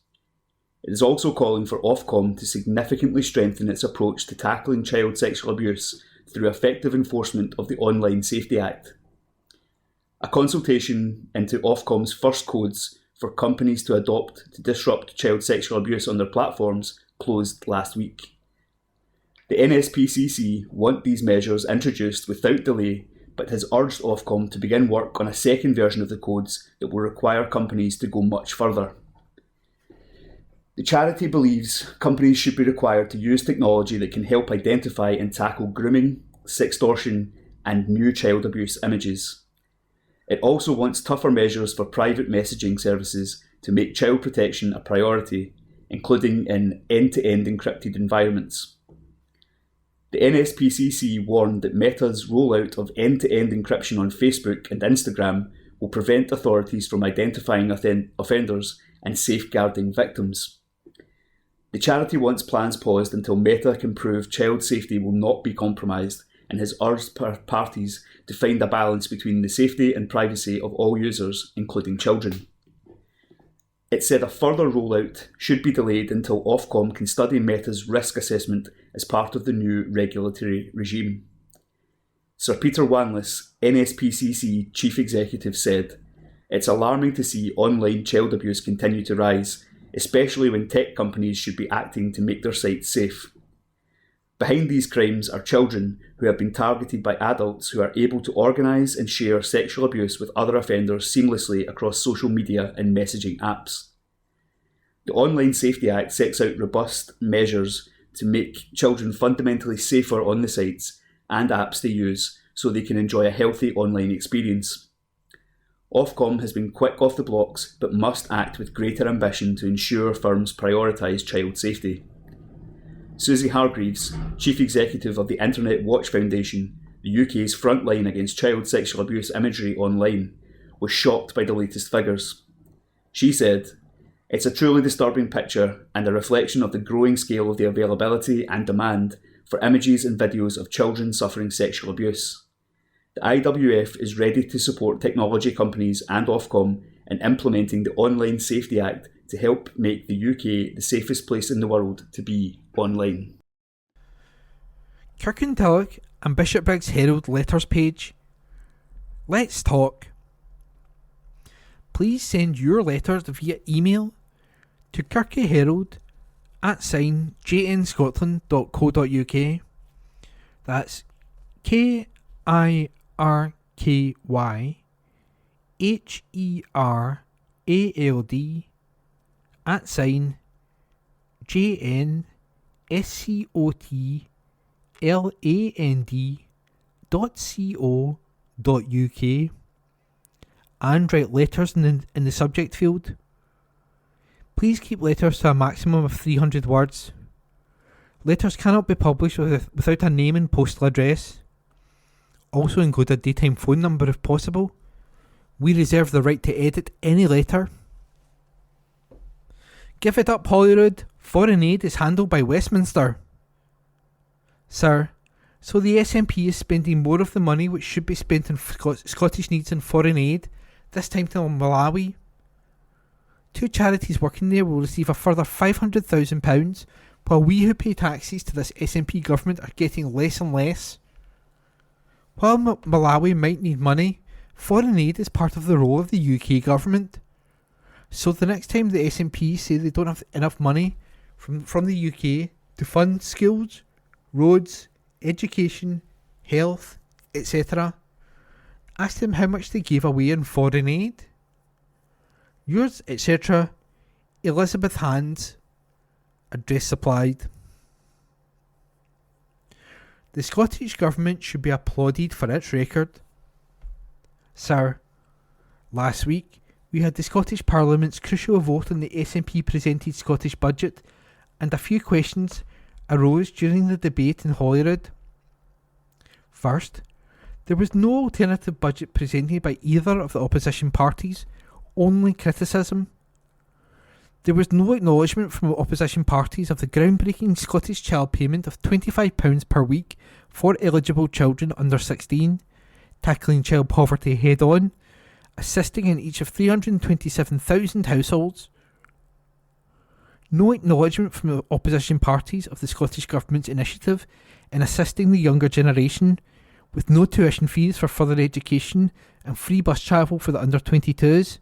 It is also calling for Ofcom to significantly strengthen its approach to tackling child sexual abuse through effective enforcement of the Online Safety Act. A consultation into Ofcom's first codes for companies to adopt to disrupt child sexual abuse on their platforms closed last week. The NSPCC want these measures introduced without delay, but has urged Ofcom to begin work on a second version of the codes that will require companies to go much further. The charity believes companies should be required to use technology that can help identify and tackle grooming, sextortion, and new child abuse images. It also wants tougher measures for private messaging services to make child protection a priority, including in end-to-end encrypted environments. The NSPCC warned that Meta's rollout of end-to-end encryption on Facebook and Instagram will prevent authorities from identifying offenders and safeguarding victims. The charity wants plans paused until Meta can prove child safety will not be compromised and has urged parties to find a balance between the safety and privacy of all users, including children. It said a further rollout should be delayed until Ofcom can study Meta's risk assessment as part of the new regulatory regime. Sir Peter Wanless, NSPCC Chief Executive, said, "It's alarming to see online child abuse continue to rise, especially when tech companies should be acting to make their sites safe. Behind these crimes are children who have been targeted by adults who are able to organise and share sexual abuse with other offenders seamlessly across social media and messaging apps. The Online Safety Act sets out robust measures to make children fundamentally safer on the sites and apps they use so they can enjoy a healthy online experience. Ofcom has been quick off the blocks but must act with greater ambition to ensure firms prioritise child safety." Susie Hargreaves, Chief Executive of the Internet Watch Foundation, the UK's front line against child sexual abuse imagery online, was shocked by the latest figures. She said, "It's a truly disturbing picture and a reflection of the growing scale of the availability and demand for images and videos of children suffering sexual abuse. The IWF is ready to support technology companies and Ofcom in implementing the Online Safety Act to help make the UK the safest place in the world to be online." Kirkintilloch and Bishopbriggs Herald letters page. Let's talk. Please send your letters via email to kirkyherald@jnscotland.co.uk. That's KIRKYHERALD@jnscotland.co.uk and write letters in the subject field. Please keep letters to a maximum of 300 words. Letters cannot be published without a name and postal address. Also include a daytime phone number if possible. We reserve the right to edit any letter. Give it up, Holyrood. Foreign aid is handled by Westminster. Sir, so the SNP is spending more of the money which should be spent on Scottish needs and foreign aid, this time to Malawi. 2 charities working there will receive a further £500,000, while we who pay taxes to this SNP government are getting less and less. While Malawi might need money, foreign aid is part of the role of the UK government. So the next time the SNP say they don't have enough money from the UK to fund schools, roads, education, health, etc., ask them how much they gave away in foreign aid. Yours, etc. Elizabeth Hands. Address supplied. The Scottish Government should be applauded for its record. Sir, last week we had the Scottish Parliament's crucial vote on the SNP presented Scottish budget, and a few questions arose during the debate in Holyrood. First, there was no alternative budget presented by either of the opposition parties, only criticism. There was no acknowledgement from opposition parties of the groundbreaking Scottish child payment of £25 per week for eligible children under 16, tackling child poverty head on, assisting in each of 327,000 households. No acknowledgement from the opposition parties of the Scottish Government's initiative in assisting the younger generation, with no tuition fees for further education and free bus travel for the under 22s.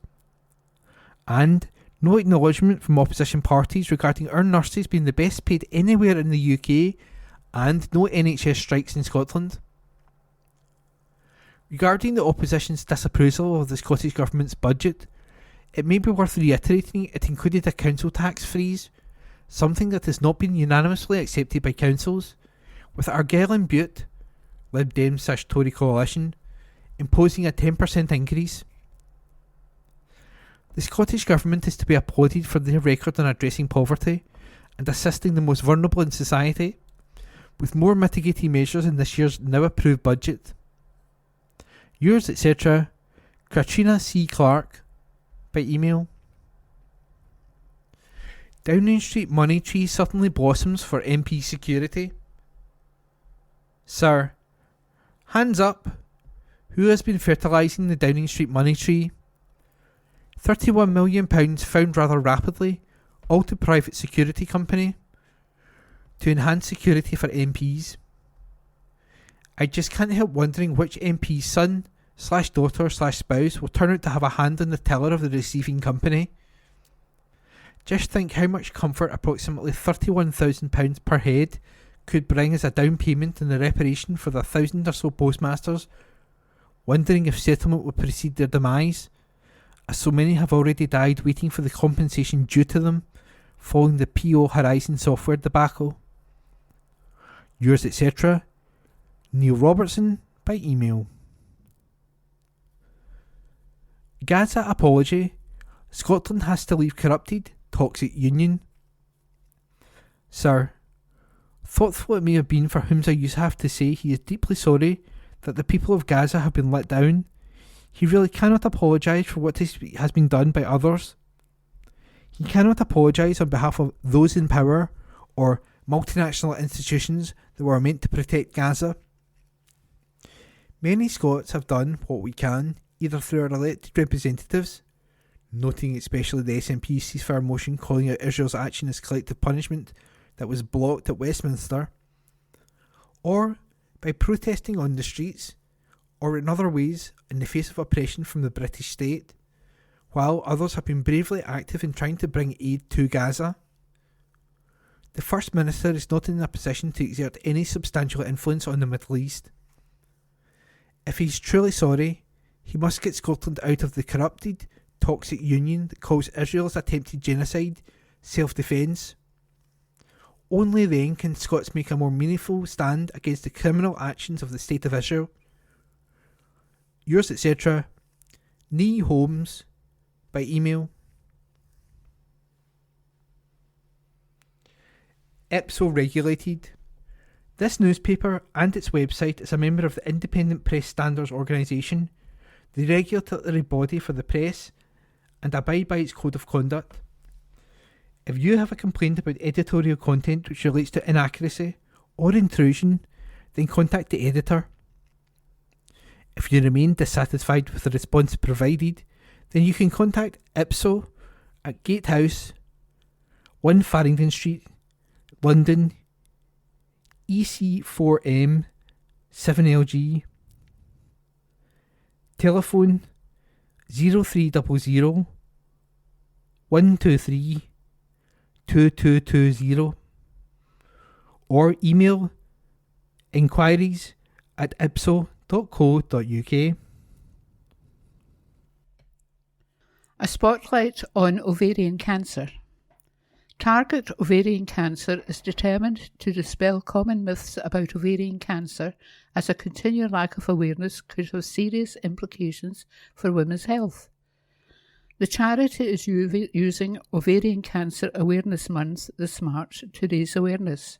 And no acknowledgement from opposition parties regarding our nurses being the best paid anywhere in the UK, and no NHS strikes in Scotland. Regarding the opposition's disapproval of the Scottish Government's budget, it may be worth reiterating it included a council tax freeze, something that has not been unanimously accepted by councils, with Argyll and Bute, Lib Dem/Tory coalition, imposing a 10% increase. The Scottish Government is to be applauded for their record on addressing poverty and assisting the most vulnerable in society, with more mitigating measures in this year's now approved budget. Yours, etc., Katrina C. Clark, by email. Downing Street money tree suddenly blossoms for MP security. Sir, hands up. Who has been fertilising the Downing Street money tree? £31 million found rather rapidly, all to private security company, to enhance security for MPs. I just can't help wondering which MP's son/daughter/spouse will turn out to have a hand on the tiller of the receiving company. Just think how much comfort approximately £31,000 per head could bring as a down payment in the reparation for the 1,000 or so postmasters, wondering if settlement would precede their demise, as so many have already died waiting for the compensation due to them following the PO Horizon software debacle. Yours, etc., Neil Robertson, by email. Gaza apology. Scotland has to leave corrupted, toxic union. Sir, thoughtful it may have been for whom you have to say he is deeply sorry that the people of Gaza have been let down. He really cannot apologise for what has been done by others. He cannot apologise on behalf of those in power or multinational institutions that were meant to protect Gaza. Many Scots have done what we can, either through our elected representatives, noting especially the SNP ceasefire motion calling out Israel's action as collective punishment that was blocked at Westminster, or by protesting on the streets, or in other ways in the face of oppression from the British state, while others have been bravely active in trying to bring aid to Gaza. The First Minister is not in a position to exert any substantial influence on the Middle East. If he's truly sorry, he must get Scotland out of the corrupted, toxic union that calls Israel's attempted genocide self-defence. Only then can Scots make a more meaningful stand against the criminal actions of the State of Israel. Yours, etc., Nee Holmes, by email. Ipso Regulated. This newspaper and its website is a member of the Independent Press Standards Organisation, the regulatory body for the press, and abide by its code of conduct. If you have a complaint about editorial content which relates to inaccuracy or intrusion, then contact the editor. If you remain dissatisfied with the response provided, then you can contact Ipso at Gatehouse, 1 Farringdon Street, London, EC4M 7LG. Telephone 0300 123 2220, or email inquiries@ipso.co.uk. A spotlight on ovarian cancer. Target ovarian cancer is determined to dispel common myths about ovarian cancer, as a continued lack of awareness could have serious implications for women's health. The charity is using Ovarian Cancer Awareness Month this March to raise awareness.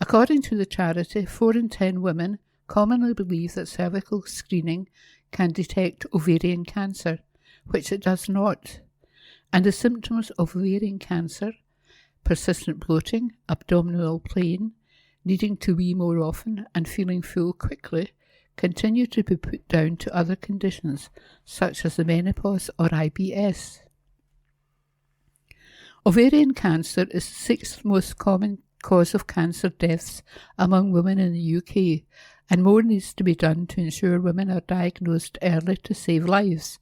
According to the charity, 4 in 10 women commonly believe that cervical screening can detect ovarian cancer, which it does not, and the symptoms of ovarian cancer, persistent bloating, abdominal pain, needing to wee more often and feeling full quickly, continue to be put down to other conditions such as the menopause or IBS. Ovarian cancer is the 6th most common cause of cancer deaths among women in the UK, and more needs to be done to ensure women are diagnosed early to save lives.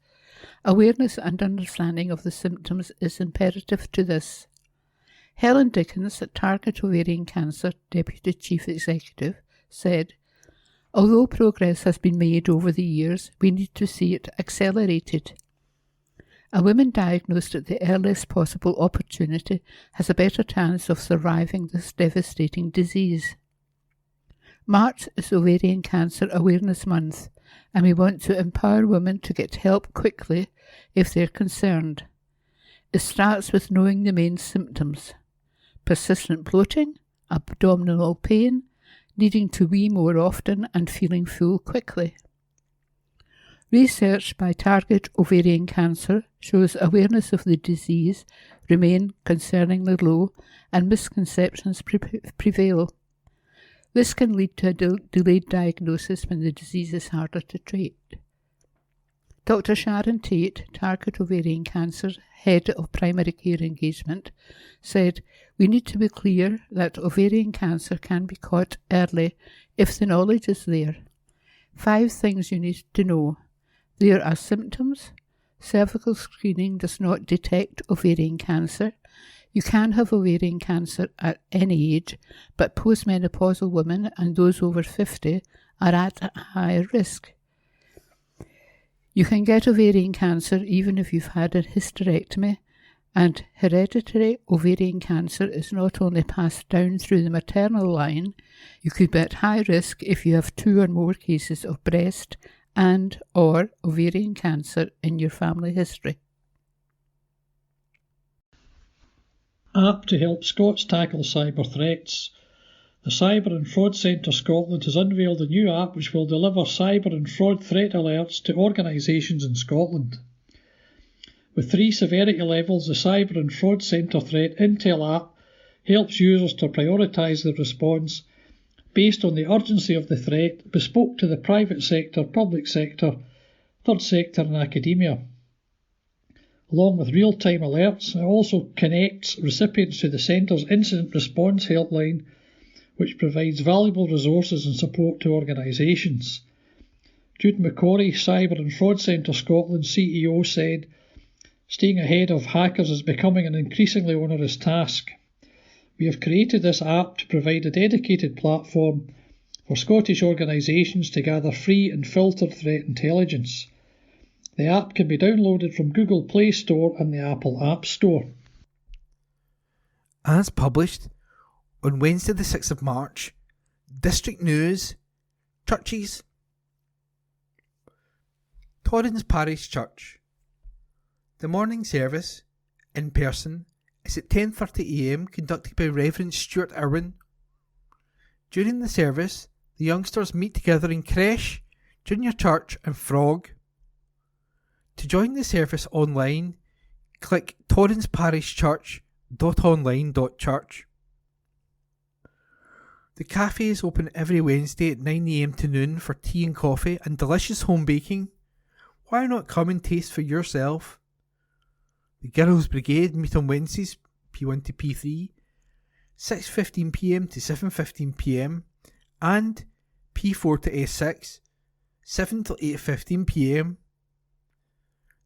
Awareness and understanding of the symptoms is imperative to this. Helen Dickens, at Target Ovarian Cancer Deputy Chief Executive, said, "Although progress has been made over the years, we need to see it accelerated. A woman diagnosed at the earliest possible opportunity has a better chance of surviving this devastating disease." March is Ovarian Cancer Awareness Month, and we want to empower women to get help quickly if they're concerned. It starts with knowing the main symptoms: persistent bloating, abdominal pain, needing to wee more often and feeling full quickly. Research by Target Ovarian Cancer shows awareness of the disease remain concerningly low and misconceptions prevail. This can lead to a delayed diagnosis when the disease is harder to treat. Dr. Sharon Tate, Target Ovarian Cancer Head of Primary Care Engagement, said, "We need to be clear that ovarian cancer can be caught early if the knowledge is there. 5 things you need to know. There are symptoms. Cervical screening does not detect ovarian cancer. You can have ovarian cancer at any age, but postmenopausal women and those over 50 are at a higher risk. You can get ovarian cancer even if you've had a hysterectomy, and hereditary ovarian cancer is not only passed down through the maternal line, you could be at high risk if you have 2 or more cases of breast and or ovarian cancer in your family history." App to help Scots tackle cyber threats. The Cyber and Fraud Centre Scotland has unveiled a new app which will deliver cyber and fraud threat alerts to organisations in Scotland. With 3 severity levels, the Cyber and Fraud Centre Threat Intel app helps users to prioritise their response based on the urgency of the threat, bespoke to the private sector, public sector, third sector and academia. Along with real-time alerts, it also connects recipients to the Centre's Incident Response Helpline, which provides valuable resources and support to organisations. Jude McCorry, Cyber and Fraud Centre Scotland CEO, said, "Staying ahead of hackers is becoming an increasingly onerous task. We have created this app to provide a dedicated platform for Scottish organisations to gather free and filtered threat intelligence. The app can be downloaded from Google Play Store and the Apple App Store." As published on Wednesday the 6th of March, District News, Churches. Torrens Parish Church. The morning service, in person, is at 10:30am, conducted by Reverend Stuart Irwin. During the service, the youngsters meet together in creche, junior church and frog. To join the service online, click torrensparishchurch.online.church. The cafe is open every Wednesday at 9am to noon for tea and coffee and delicious home baking. Why not come and taste for yourself? The Girls' Brigade meet on Wednesdays, P1 to P3, 6:15pm to 7:15pm, and P4 to S6, 7 till 8:15pm.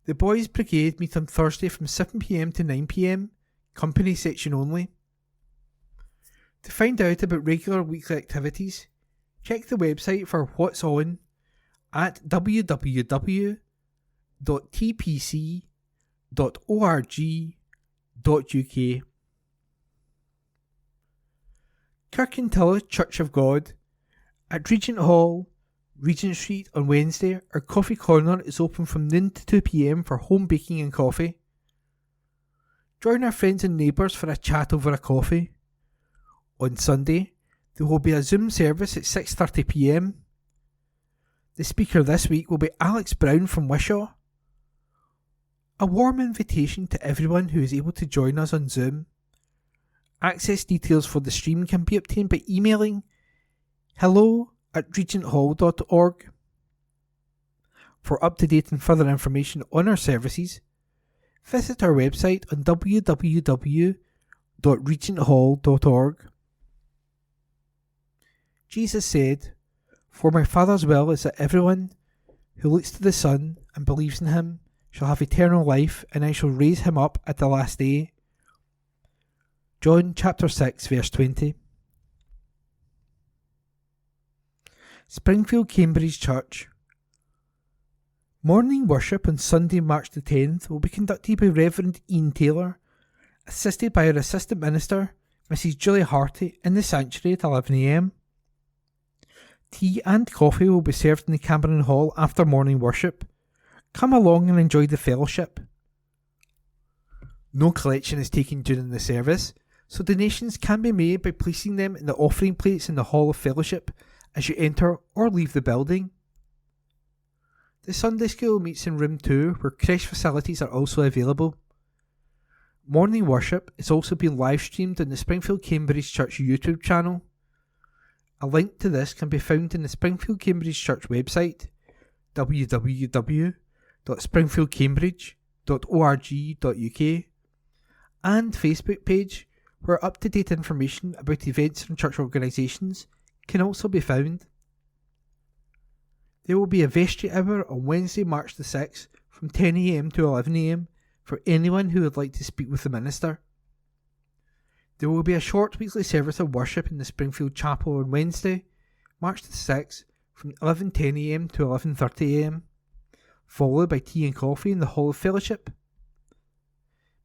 The Boys' Brigade meet on Thursday from 7pm to 9pm, company section only. To find out about regular weekly activities, check the website for what's on at www.tpc.org.uk. Kirkintilloch Church of God at Regent Hall, Regent Street on Wednesday. Our coffee corner is open from noon to 2 p.m. for home baking and coffee. Join our friends and neighbours for a chat over a coffee. On Sunday, there will be a Zoom service at 6:30 p.m. The speaker this week will be Alex Brown from Wishaw. A warm invitation to everyone who is able to join us on Zoom. Access details for the stream can be obtained by emailing hello@regenthall.org. For up-to-date and further information on our services, visit our website on www.regenthall.org. Jesus said, "For my Father's will is that everyone who looks to the Son and believes in him shall have eternal life, and I shall raise him up at the last day." John chapter 6 verse 20. Springfield Cambridge Church. Morning worship on Sunday, March the 10th will be conducted by Reverend Ian Taylor, assisted by our Assistant Minister, Mrs. Julie Harty, in the sanctuary at 11 a.m. Tea and coffee will be served in the Cameron Hall after morning worship. Come along and enjoy the fellowship. No collection is taken during the service, so donations can be made by placing them in the offering plates in the Hall of Fellowship as you enter or leave the building. The Sunday School meets in room 2, where creche facilities are also available. Morning worship is also being live streamed on the Springfield Cambridge Church YouTube channel. A link to this can be found in the Springfield Cambridge Church website, www.springfieldcambridge.org.uk, and Facebook page, where up-to-date information about events and church organisations can also be found. There will be a vestry hour on Wednesday, March the 6th from 10 a.m. to 11 a.m. for anyone who would like to speak with the minister. There will be a short weekly service of worship in the Springfield Chapel on Wednesday, March the 6th from 11:10 a.m. to 11:30 a.m, followed by tea and coffee in the Hall of Fellowship.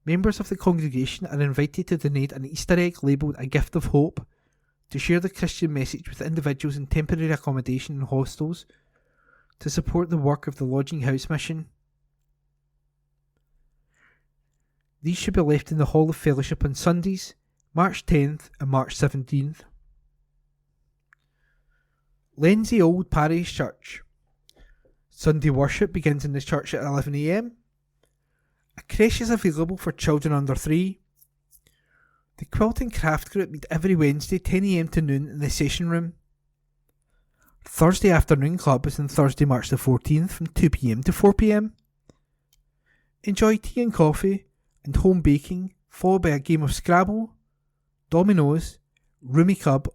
Members of the congregation are invited to donate an Easter egg labelled A Gift of Hope to share the Christian message with individuals in temporary accommodation in hostels to support the work of the Lodging House Mission. These should be left in the Hall of Fellowship on Sundays, March 10th and March 17th. Lenzie Old Parish Church. Sunday worship begins in the church at 11 a.m. A creche is available for children under 3. The Quilt and Craft Group meet every Wednesday 10 a.m. to noon in the session room. Thursday Afternoon Club is on Thursday, March the 14th from 2 p.m. to 4 p.m. Enjoy tea and coffee and home baking, followed by a game of Scrabble, Dominoes, Rummikub,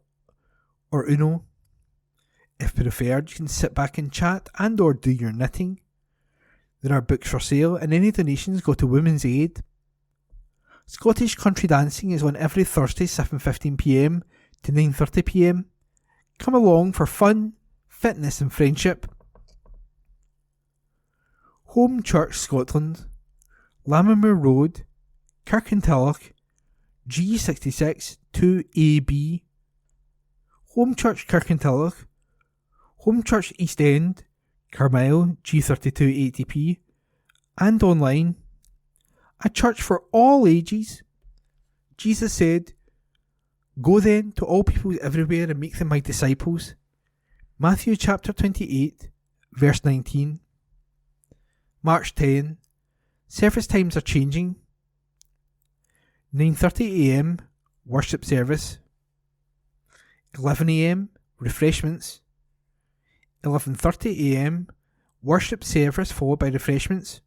or Uno. If preferred, you can sit back and chat and or do your knitting. There are books for sale and any donations go to Women's Aid. Scottish Country Dancing is on every Thursday 7:15 p.m. to 9:30 p.m. Come along for fun, fitness and friendship. Home Church Scotland, Lammermoor Road, Kirkintilloch, G66 2AB. Home Church Kirkintilloch, Home Church East End, Carmyle G32 80p, and online. A church for all ages. Jesus said, "Go then to all peoples everywhere and make them my disciples." Matthew chapter 28, verse 19. March 10. Service times are changing. 9:30 a.m. worship service. 11 a.m. refreshments. 11:30 a.m. worship service followed by refreshments.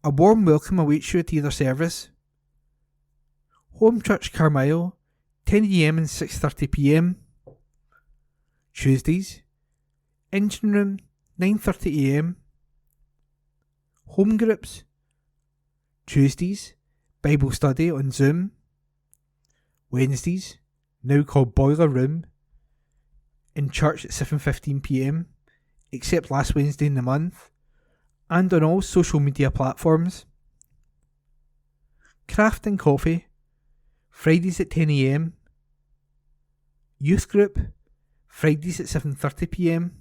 A warm welcome awaits you at either service. Home Church Carmyle, 10 a.m. and 6:30 p.m. Tuesdays, engine room, 9:30 a.m. Home groups. Tuesdays, Bible study on Zoom. Wednesdays, now called Boiler Room, in church at 7:15 p.m, except last Wednesday in the month, and on all social media platforms. Craft and Coffee, Fridays at 10 a.m. Youth Group, Fridays at 7:30 p.m.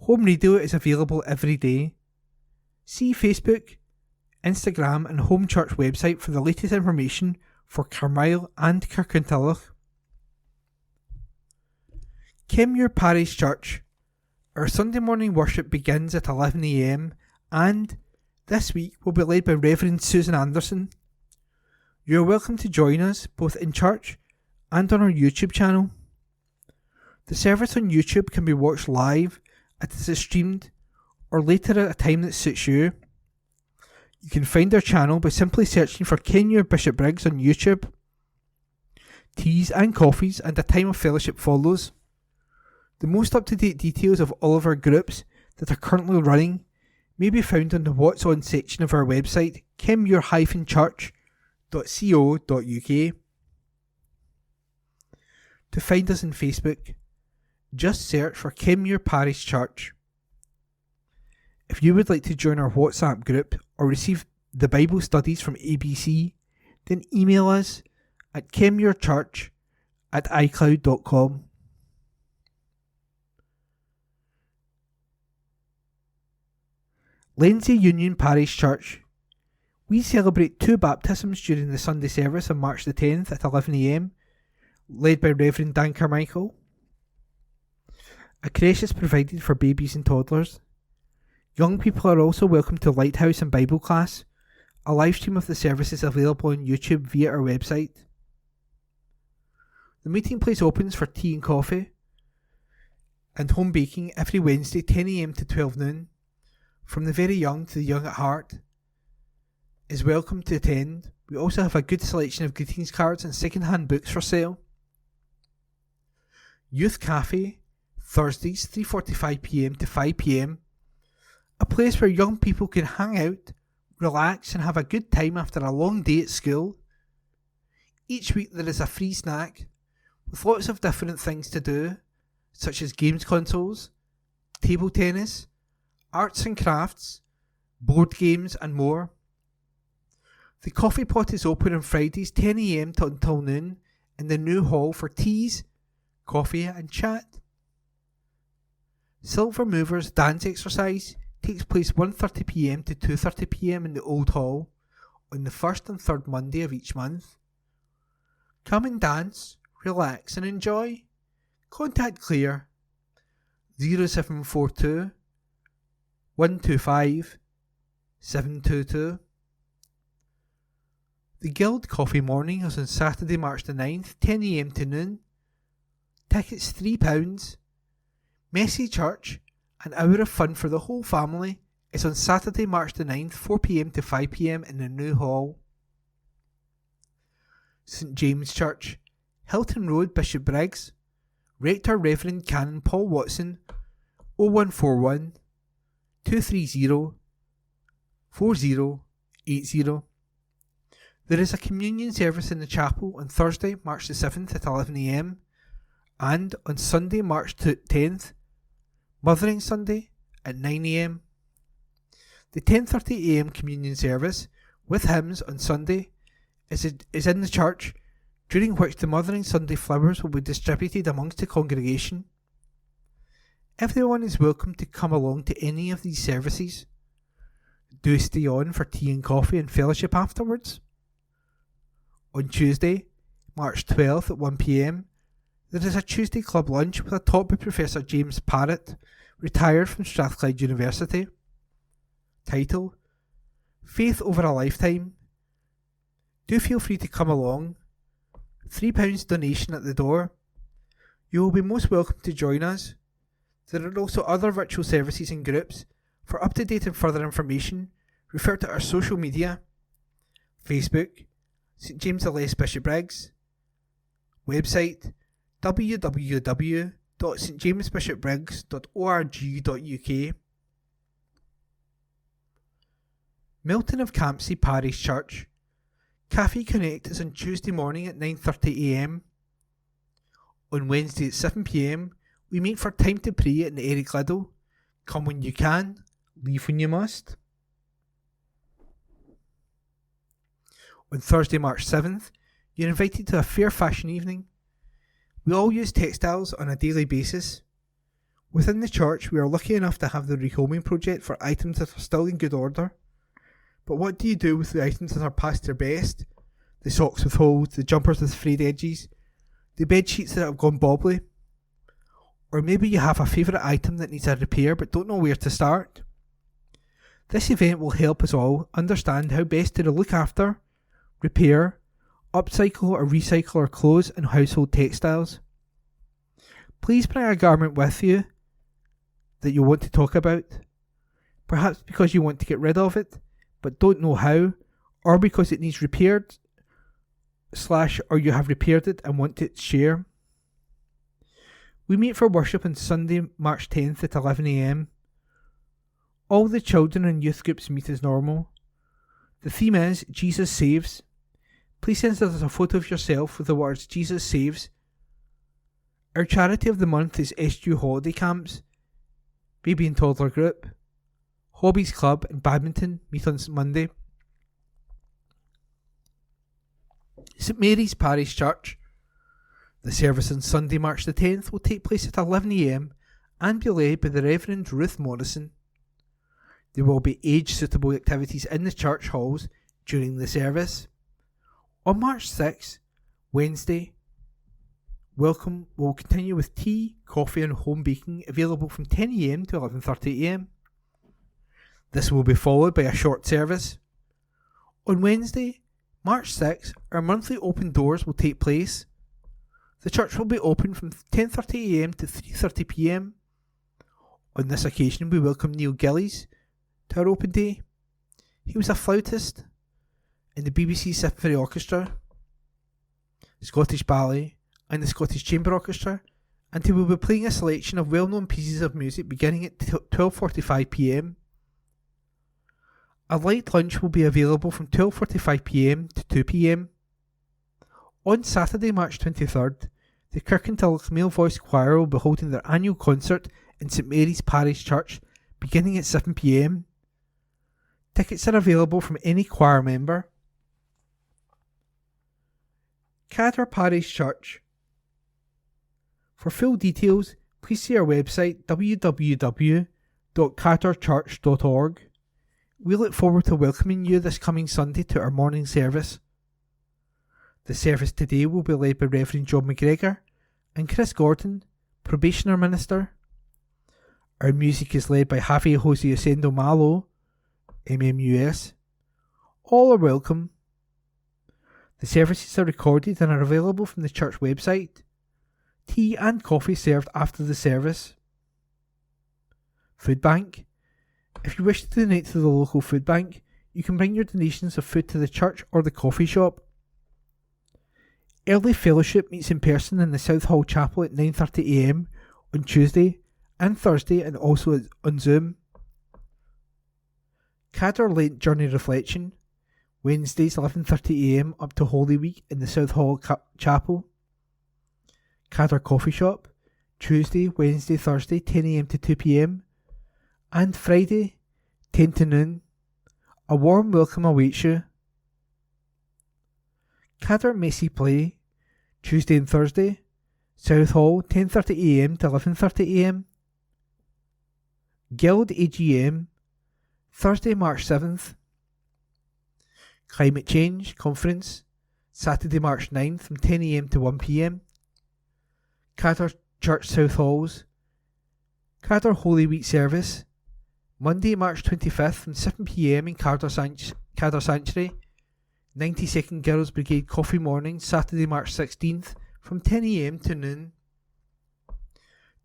Home radio is available every day. See Facebook, Instagram and Home Church website for the latest information for Carmyle and Kirkintilloch. Kenmure Parish Church. Our Sunday morning worship begins at 11 a.m. and this week will be led by Reverend Susan Anderson. You are welcome to join us both in church and on our YouTube channel. The service on YouTube can be watched live as it is streamed or later at a time that suits you. You can find our channel by simply searching for Kenmure Bishopbriggs on YouTube. Teas and coffees and a time of fellowship follows. The most up-to-date details of all of our groups that are currently running may be found on the What's On section of our website, kenmure-church.co.uk. To find us on Facebook, just search for Kenmure Parish Church. If you would like to join our WhatsApp group or receive the Bible studies from ABC, then email us at kenmurechurch@icloud.com. Lindsay Union Parish Church. We celebrate 2 baptisms during the Sunday service on March the 10th at 11 a.m, led by Reverend Dan Carmichael. A creche is provided for babies and toddlers. Young people are also welcome to Lighthouse and Bible class. A live stream of the service is available on YouTube via our website. The meeting place opens for tea and coffee and home baking every Wednesday 10 a.m. to 12 noon. From the very young to the young at heart is welcome to attend. We also have a good selection of greetings cards and second-hand books for sale. Youth Cafe, Thursdays 3:45 p.m. to 5 p.m. A place where young people can hang out, relax and have a good time after a long day at school. Each week there is a free snack with lots of different things to do, such as games consoles, table tennis, arts and crafts, board games and more. The coffee pot is open on Fridays 10 a.m. until noon in the new hall for teas, coffee and chat. Silver Movers dance exercise takes place 1:30 p.m. to 2:30 p.m. in the old hall on the first and third Monday of each month. Come and dance, relax and enjoy. Contact Claire 0742 125 722. The Guild Coffee Morning is on Saturday, March the 9th, 10 a.m. to noon. Tickets £3. Messy Church, an hour of fun for the whole family, is on Saturday, March the 9th, 4 p.m. to 5 p.m. in the new hall. St James Church, Hilton Road, Bishopbriggs. Rector Reverend Canon Paul Watson, 0141 230 4080. There is a communion service in the chapel on Thursday, March the 7th at 11 a.m. and on Sunday, March 10th, Mothering Sunday at 9 a.m. The 10:30 a.m. communion service with hymns on Sunday is in the church, during which the Mothering Sunday flowers will be distributed amongst the congregation. Everyone is welcome to come along to any of these services. Do stay on for tea and coffee and fellowship afterwards. On Tuesday, March 12th at 1 p.m, there is a Tuesday club lunch with a talk by Professor James Parrott, retired from Strathclyde University. Title: Faith Over a Lifetime. Do feel free to come along. £3 donation at the door. You will be most welcome to join us. There are also other virtual services and groups. For up-to-date and further information, refer to our social media. Facebook, St James the Less Bishopbriggs. Website, www.stjamesbishopbriggs.org.uk. Milton of Campsie Parish Church. Cafe Connect is on Tuesday morning at 9:30 a.m. On Wednesday at 7 p.m, we meet for time to pray at the Eric Liddell. Come when you can, leave when you must. On Thursday, March 7th, you're invited to a fair fashion evening. We all use textiles on a daily basis. Within the church, we are lucky enough to have the rehoming project for items that are still in good order. But what do you do with the items that are past their best? The socks with holes, the jumpers with frayed edges, the bed sheets that have gone bobbly? Or maybe you have a favourite item that needs a repair but don't know where to start. This event will help us all understand how best to look after, repair, upcycle or recycle our clothes and household textiles. Please bring a garment with you that you want to talk about, perhaps because you want to get rid of it but don't know how, or because it needs repaired / or you have repaired it and want to share. We meet for worship on Sunday, March 10th at 11 a.m. All the children and youth groups meet as normal. The theme is Jesus Saves. Please send us a photo of yourself with the words Jesus Saves. Our charity of the month is SU Holiday Camps, Baby and Toddler Group, Hobbies Club and Badminton meet on Monday. St Mary's Parish Church. The service on Sunday, March the 10th will take place at 11 a.m. and be led by the Reverend Ruth Morrison. There will be age-suitable activities in the church halls during the service. On March 6th, Wednesday, welcome will continue with tea, coffee and home baking available from 10 a.m. to 11:30 a.m. This will be followed by a short service. On Wednesday, March 6th, our monthly open doors will take place. The church will be open from 10:30 a.m. to 3:30 p.m. On this occasion, we welcome Neil Gillies to our open day. He was a flautist in the BBC Symphony Orchestra, Scottish Ballet and the Scottish Chamber Orchestra, and he will be playing a selection of well-known pieces of music beginning at 12:45 p.m. A light lunch will be available from 12:45 p.m. to 2 p.m. On Saturday, March 23rd, the Kirkintilloch Male Voice Choir will be holding their annual concert in St Mary's Parish Church beginning at 7 p.m. Tickets are available from any choir member. Cadder Parish Church. For full details, please see our website www.cadderchurch.org. We look forward to welcoming you this coming Sunday to our morning service. The service today will be led by Reverend John McGregor and Chris Gordon, Probationer Minister. Our music is led by Javi Jose Osendo Malo, MMUS. All are welcome. The services are recorded and are available from the church website. Tea and coffee served after the service. Food Bank. If you wish to donate to the local food bank, you can bring your donations of food to the church or the coffee shop. Early Fellowship meets in person in the South Hall Chapel at 9:30 a.m. on Tuesday and Thursday, and also on Zoom. Cadder Lent Journey Reflection, Wednesdays 11:30 a.m. up to Holy Week in the South Hall Chapel. Cadder Coffee Shop, Tuesday, Wednesday, Thursday 10 a.m. to 2 p.m. and Friday 10 to noon. A warm welcome awaits you. Cadder Messy Play, Tuesday and Thursday, South Hall 10:30 a.m. to 11:30 a.m. Guild AGM, Thursday, March 7th. Climate Change Conference, Saturday, March 9th from 10 a.m. to 1 p.m. Cadder Church South Halls. Cadder Holy Week Service, Monday, March 25th from 7 p.m. in Cadder Sanctuary. 92nd Girls Brigade Coffee Morning, Saturday, March 16th from 10 a.m. to noon.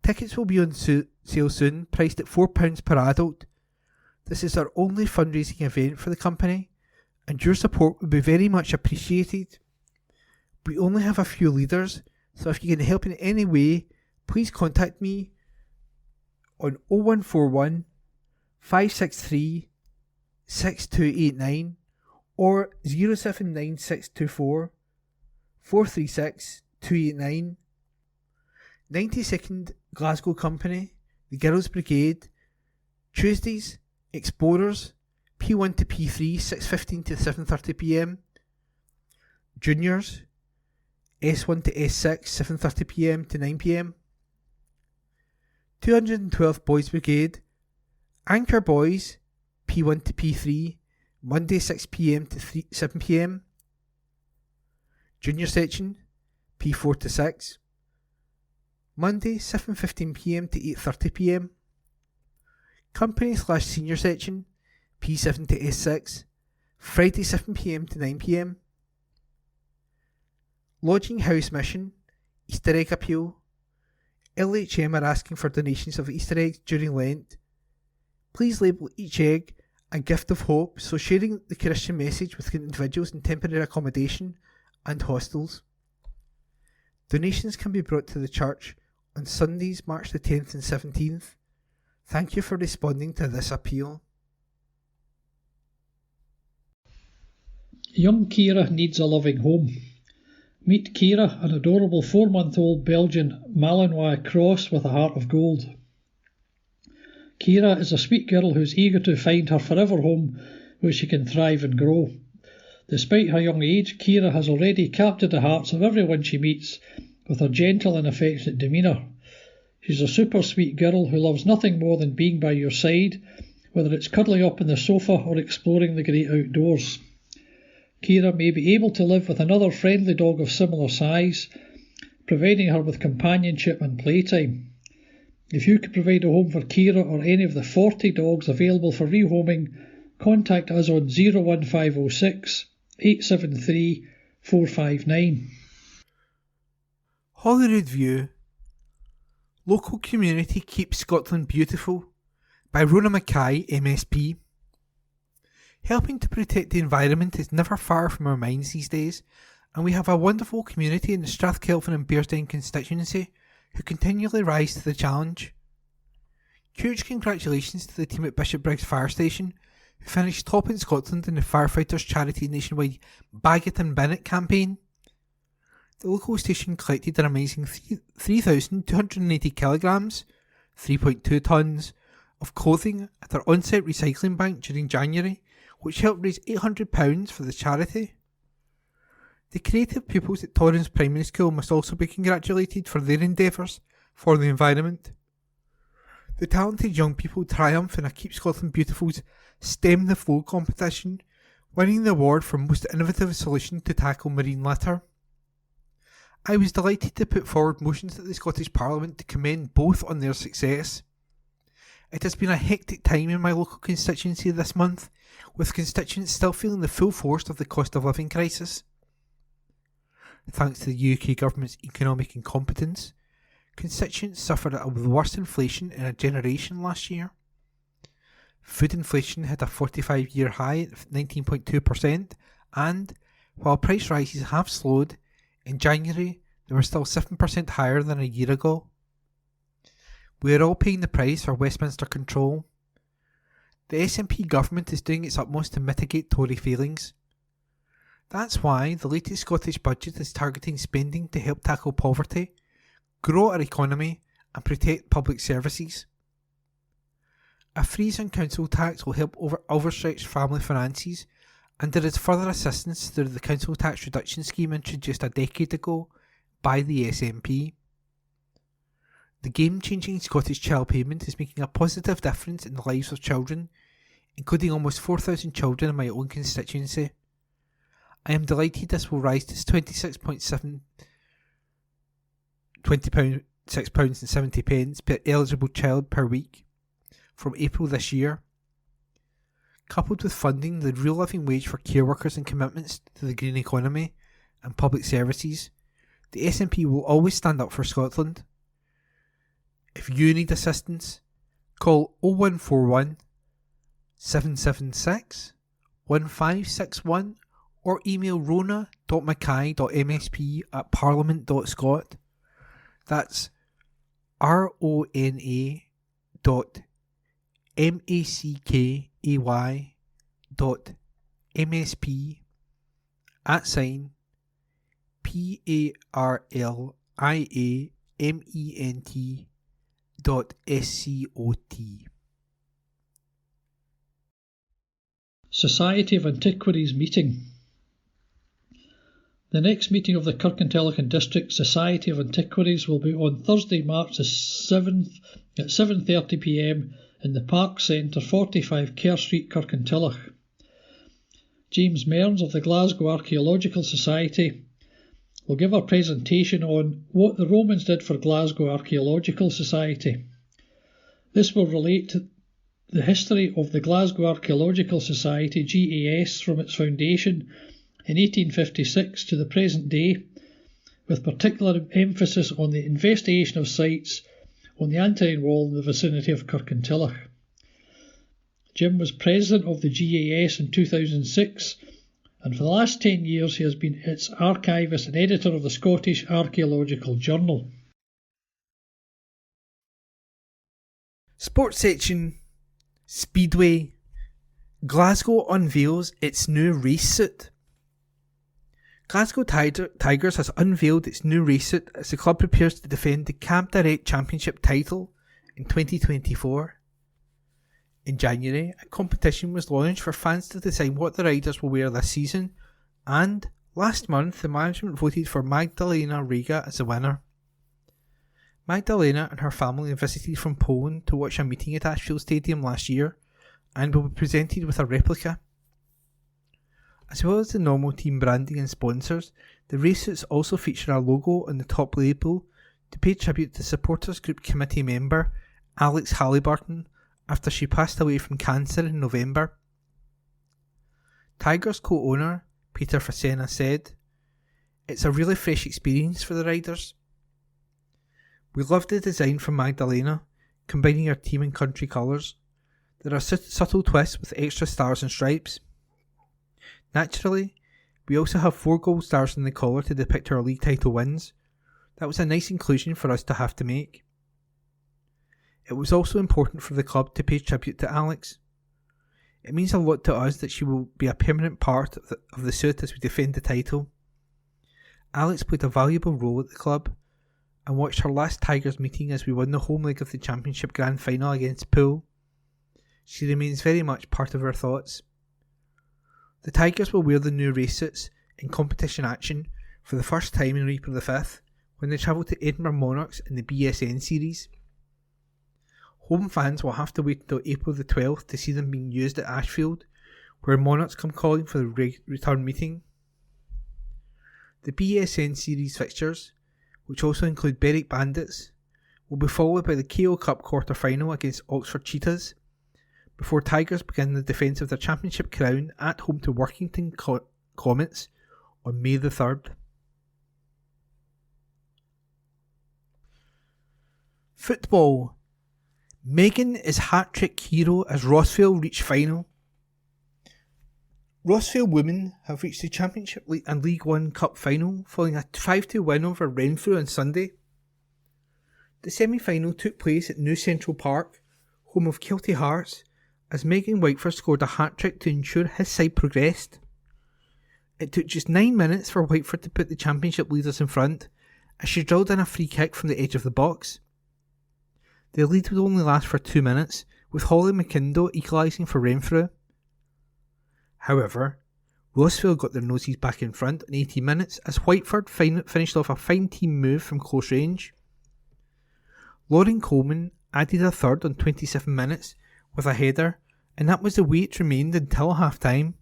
Tickets will be on sale soon, priced at £4 per adult. This is our only fundraising event for the company, and your support would be very much appreciated. We only have a few leaders, so if you can help in any way, please contact me on 0141 563 6289 or 079624 436 289. 92nd Glasgow Company, the Girls Brigade, Tuesdays, Explorers, P1 to P3, 6:15 to 7:30 p.m. Juniors, S1 to S6, 7:30pm to 9pm. 212th Boys Brigade, Anchor Boys, P1 to P3, Monday 6pm to 7pm. Junior Section, P4 to 6, Monday 7:15pm to 8:30pm. Company/Senior Section, P7 to S6, Friday 7pm to 9pm. Lodging House Mission, Easter Egg Appeal. LHM are asking for donations of Easter eggs during Lent. Please label each egg a gift of hope, so sharing the Christian message with individuals in temporary accommodation and hostels. Donations can be brought to the church on Sundays, March the 10th and 17th. Thank you for responding to this appeal. Young Kira needs a loving home. Meet Kira, an adorable 4-month-old Belgian Malinois cross with a heart of gold. Kira is a sweet girl who's eager to find her forever home where she can thrive and grow. Despite her young age, Kira has already captured the hearts of everyone she meets with her gentle and affectionate demeanour. She's a super sweet girl who loves nothing more than being by your side, whether it's cuddling up on the sofa or exploring the great outdoors. Kira may be able to live with another friendly dog of similar size, providing her with companionship and playtime. If you could provide a home for Kira or any of the 40 dogs available for rehoming, contact us on 01506 873 459. Holyrood View, Local Community Keeps Scotland Beautiful by Rona Mackay, MSP. Helping to protect the environment is never far from our minds these days, and we have a wonderful community in the Strathkelvin and Bearsden constituency who continually rise to the challenge. Huge congratulations to the team at Bishopbriggs Fire Station, who finished top in Scotland in the Firefighters Charity nationwide Bag It and Bin It campaign. The local station collected an amazing 3,280 kilograms, 3.2 tonnes, of clothing at their on-site recycling bank during January, which helped raise £800 for the charity. The creative pupils at Torrens Primary School must also be congratulated for their endeavours for the environment. The talented young people triumph in a Keep Scotland Beautiful's Stem the Flow competition, winning the award for most innovative solution to tackle marine litter. I was delighted to put forward motions at the Scottish Parliament to commend both on their success. It has been a hectic time in my local constituency this month, with constituents still feeling the full force of the cost of living crisis. Thanks to the UK government's economic incompetence, constituents suffered the worst inflation in a generation last year. Food inflation hit a 45-year high at 19.2%, and, while price rises have slowed, in January they were still 7% higher than a year ago. We are all paying the price for Westminster control. The SNP government is doing its utmost to mitigate Tory failings. That's why the latest Scottish budget is targeting spending to help tackle poverty, grow our economy and protect public services. A freeze on council tax will help overstretched family finances, and there is further assistance through the council tax reduction scheme introduced a decade ago by the SNP. The game-changing Scottish Child Payment is making a positive difference in the lives of children, including almost 4,000 children in my own constituency. I am delighted this will rise to £26.70 per eligible child per week from April this year. Coupled with funding the real living wage for care workers and commitments to the green economy and public services, the SNP will always stand up for Scotland. If you need assistance, call 0141 776 1561 or email rona.mackay.msp@parliament.scot. That's RONA.MACKY@parliament.scot. Society of Antiquaries meeting. The next meeting of the Kirkintilloch and District Society of Antiquaries will be on Thursday, March the 7th at 7:30 p.m. in the Park Centre, 45 Kerr Street, Kirkintilloch. James Mearns of the Glasgow Archaeological Society will give a presentation on what the Romans did for Glasgow Archaeological Society. This will relate to the history of the Glasgow Archaeological Society, GAS, from its foundation in 1856 to the present day, with particular emphasis on the investigation of sites on the Antonine Wall in the vicinity of Kirkintilloch. Jim was president of the GAS in 2006, and for the last 10 years he has been its archivist and editor of the Scottish Archaeological Journal. Sports section. Speedway. Glasgow unveils its new race suit. Glasgow Tigers has unveiled its new race suit as the club prepares to defend the Cab Direct Championship title in 2024. In January, a competition was launched for fans to decide what the riders will wear this season, and last month the management voted for Magdalena Riga as the winner. Magdalena and her family visited from Poland to watch a meeting at Ashfield Stadium last year and will be presented with a replica. As well as the normal team branding and sponsors, the race suits also feature a logo on the top label to pay tribute to Supporters Group Committee member Alex Halliburton after she passed away from cancer in November. Tigers co-owner Peter Facena said, "It's a really fresh experience for the riders. We love the design from Magdalena, combining our team and country colours. There are subtle twists with extra stars and stripes. Naturally, we also have 4 gold stars in the collar to depict our league title wins. That was a nice inclusion for us to have to make. It was also important for the club to pay tribute to Alex. It means a lot to us that she will be a permanent part of the suit as we defend the title. Alex played a valuable role at the club and watched her last Tigers meeting as we won the home leg of the Championship Grand Final against Poole. She remains very much part of our thoughts." The Tigers will wear the new race suits in competition action for the first time in April the 5th when they travel to Edinburgh Monarchs in the BSN series. Home fans will have to wait until April the 12th to see them being used at Ashfield, where Monarchs come calling for the return meeting. The BSN series fixtures, which also include Berwick Bandits, will be followed by the KO Cup quarter-final against Oxford Cheetahs, before Tigers begin the defence of their championship crown at home to Workington Comets on May the 3rd. Football. Megan is hat-trick hero as Rossvale reach final. Rossvale women have reached the Championship and League One Cup final following a 5-2 win over Renfrew on Sunday. The semi-final took place at New Central Park, home of Kilty Hearts, as Megan Whiteford scored a hat-trick to ensure his side progressed. It took just 9 minutes for Whiteford to put the Championship leaders in front, as she drilled in a free kick from the edge of the box. The lead would only last for 2 minutes, with Holly McKindo equalising for Renfrew. However, Rossvale got their noses back in front in 80 minutes as Whiteford finished off a fine team move from close range. Lauren Coleman added a third on 27 minutes with a header, and that was the way it remained until half-time.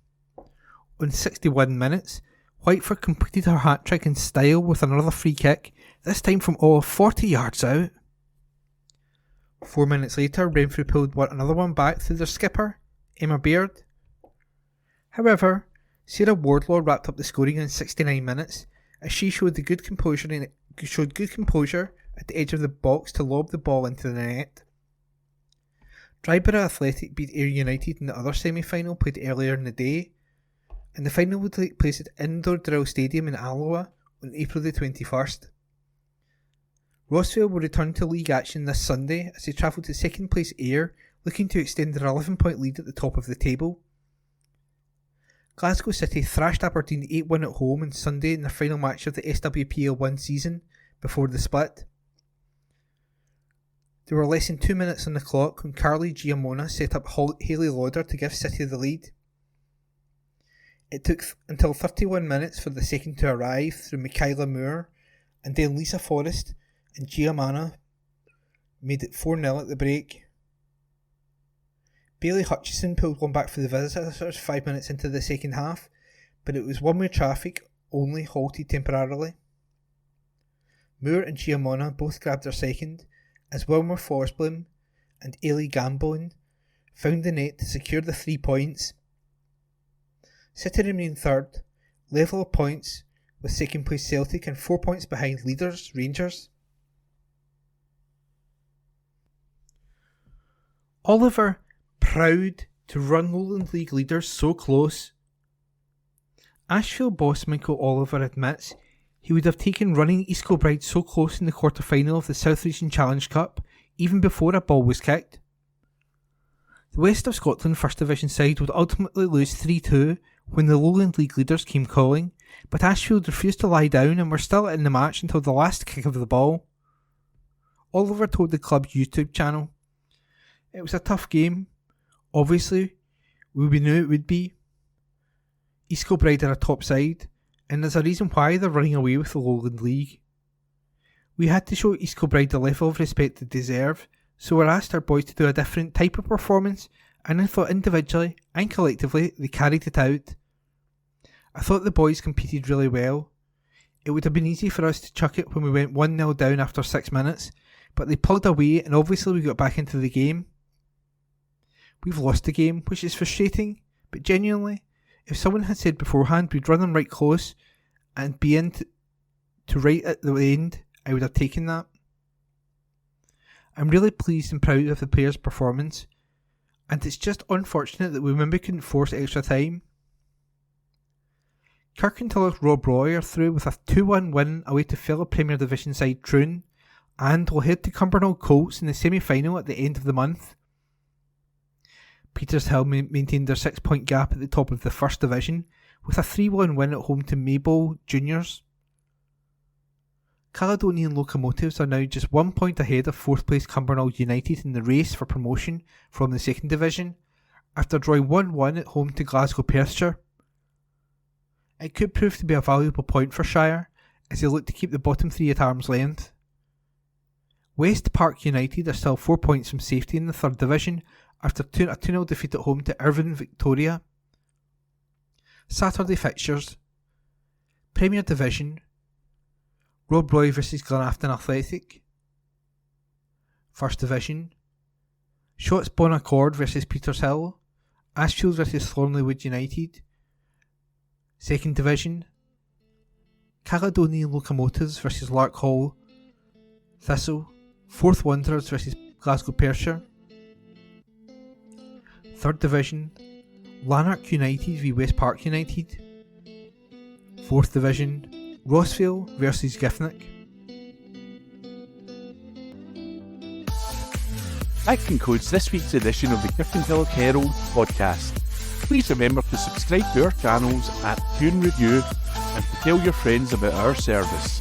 On 61 minutes, Whiteford completed her hat-trick in style with another free kick, this time from all 40 yards out. 4 minutes later, Renfrew pulled another one back through their skipper, Emma Baird. However, Sarah Wardlaw wrapped up the scoring in 69 minutes as she showed good composure at the edge of the box to lob the ball into the net. Dryborough Athletic beat Ayr United in the other semi-final played earlier in the day, and the final will take place at Indoor Drill Stadium in Alloa on April the 21st. Rossvale will return to league action this Sunday as they travel to second place Ayr, looking to extend their 11-point lead at the top of the table. Glasgow City thrashed Aberdeen 8-1 at home on Sunday in their final match of the SWPL 1 season before the split. There were less than 2 minutes on the clock when Carly Giamona set up Hayley Lauder to give City the lead. It took until 31 minutes for the second to arrive through Michaela Moore, and then Lisa Forrest and Gia Manna made it 4-0 at the break. Bailey Hutchison pulled one back for the visitors 5 minutes into the second half, but it was one-way traffic only halted temporarily. Moore and Gia Manna both grabbed their second, as Wilmer Forsblom and Ailey Gambone found the net to secure the 3 points. City remained third, level of points with second place Celtic and 4 points behind leaders Rangers. Oliver proud to run Lowland League leaders so close. Ashfield boss Michael Oliver admits he would have taken running East Kilbride so close in the quarter-final of the South Region Challenge Cup even before a ball was kicked. The West of Scotland First Division side would ultimately lose 3-2 when the Lowland League leaders came calling, but Ashfield refused to lie down and were still in the match until the last kick of the ball. Oliver told the club's YouTube channel, "It was a tough game. Obviously, we knew it would be. East Kilbride are a top side, and there's a reason why they're running away with the Lowland League. We had to show East Kilbride the level of respect they deserve, so we asked our boys to do a different type of performance, and I thought individually and collectively they carried it out. I thought the boys competed really well. It would have been easy for us to chuck it when we went 1-0 down after 6 minutes, but they plugged away and obviously we got back into the game. We've lost the game, which is frustrating, but genuinely, if someone had said beforehand we'd run them right close and be in to right at the end, I would have taken that. I'm really pleased and proud of the players' performance, and it's just unfortunate that we maybe couldn't force extra time. Kirkintilloch Rob Roy are through with a 2-1 win away to fellow Premier Division side Troon, and will head to Cumbernauld Colts in the semi-final at the end of the month. Petershill maintained their 6-point gap at the top of the First Division with a 3-1 win at home to Maybole Juniors. Caledonian Locomotives are now just 1 point ahead of 4th place Cumbernauld United in the race for promotion from the 2nd Division after drawing 1-1 at home to Glasgow Perthshire. It could prove to be a valuable point for Shire as they look to keep the bottom 3 at arm's length. West Park United are still 4 points from safety in the 3rd Division after a 2-0 defeat at home to Irvine Victoria. Saturday fixtures: Premier Division, Rob Roy vs Glenafton Athletic. 1st Division, Shotts Bon Accord vs Petershill, Ashfield vs Thornleywood United. 2nd Division, Caledonian Locomotives vs Lark Hall Thistle, 4th Wanderers vs Glasgow Perthshire. 3rd Division, Lanark United v West Park United. 4th Division, Rossvale vs Giffnock. That concludes this week's edition of the Kirkintilloch Herald podcast. Please remember to subscribe to our channels at Tune Review and to tell your friends about our service.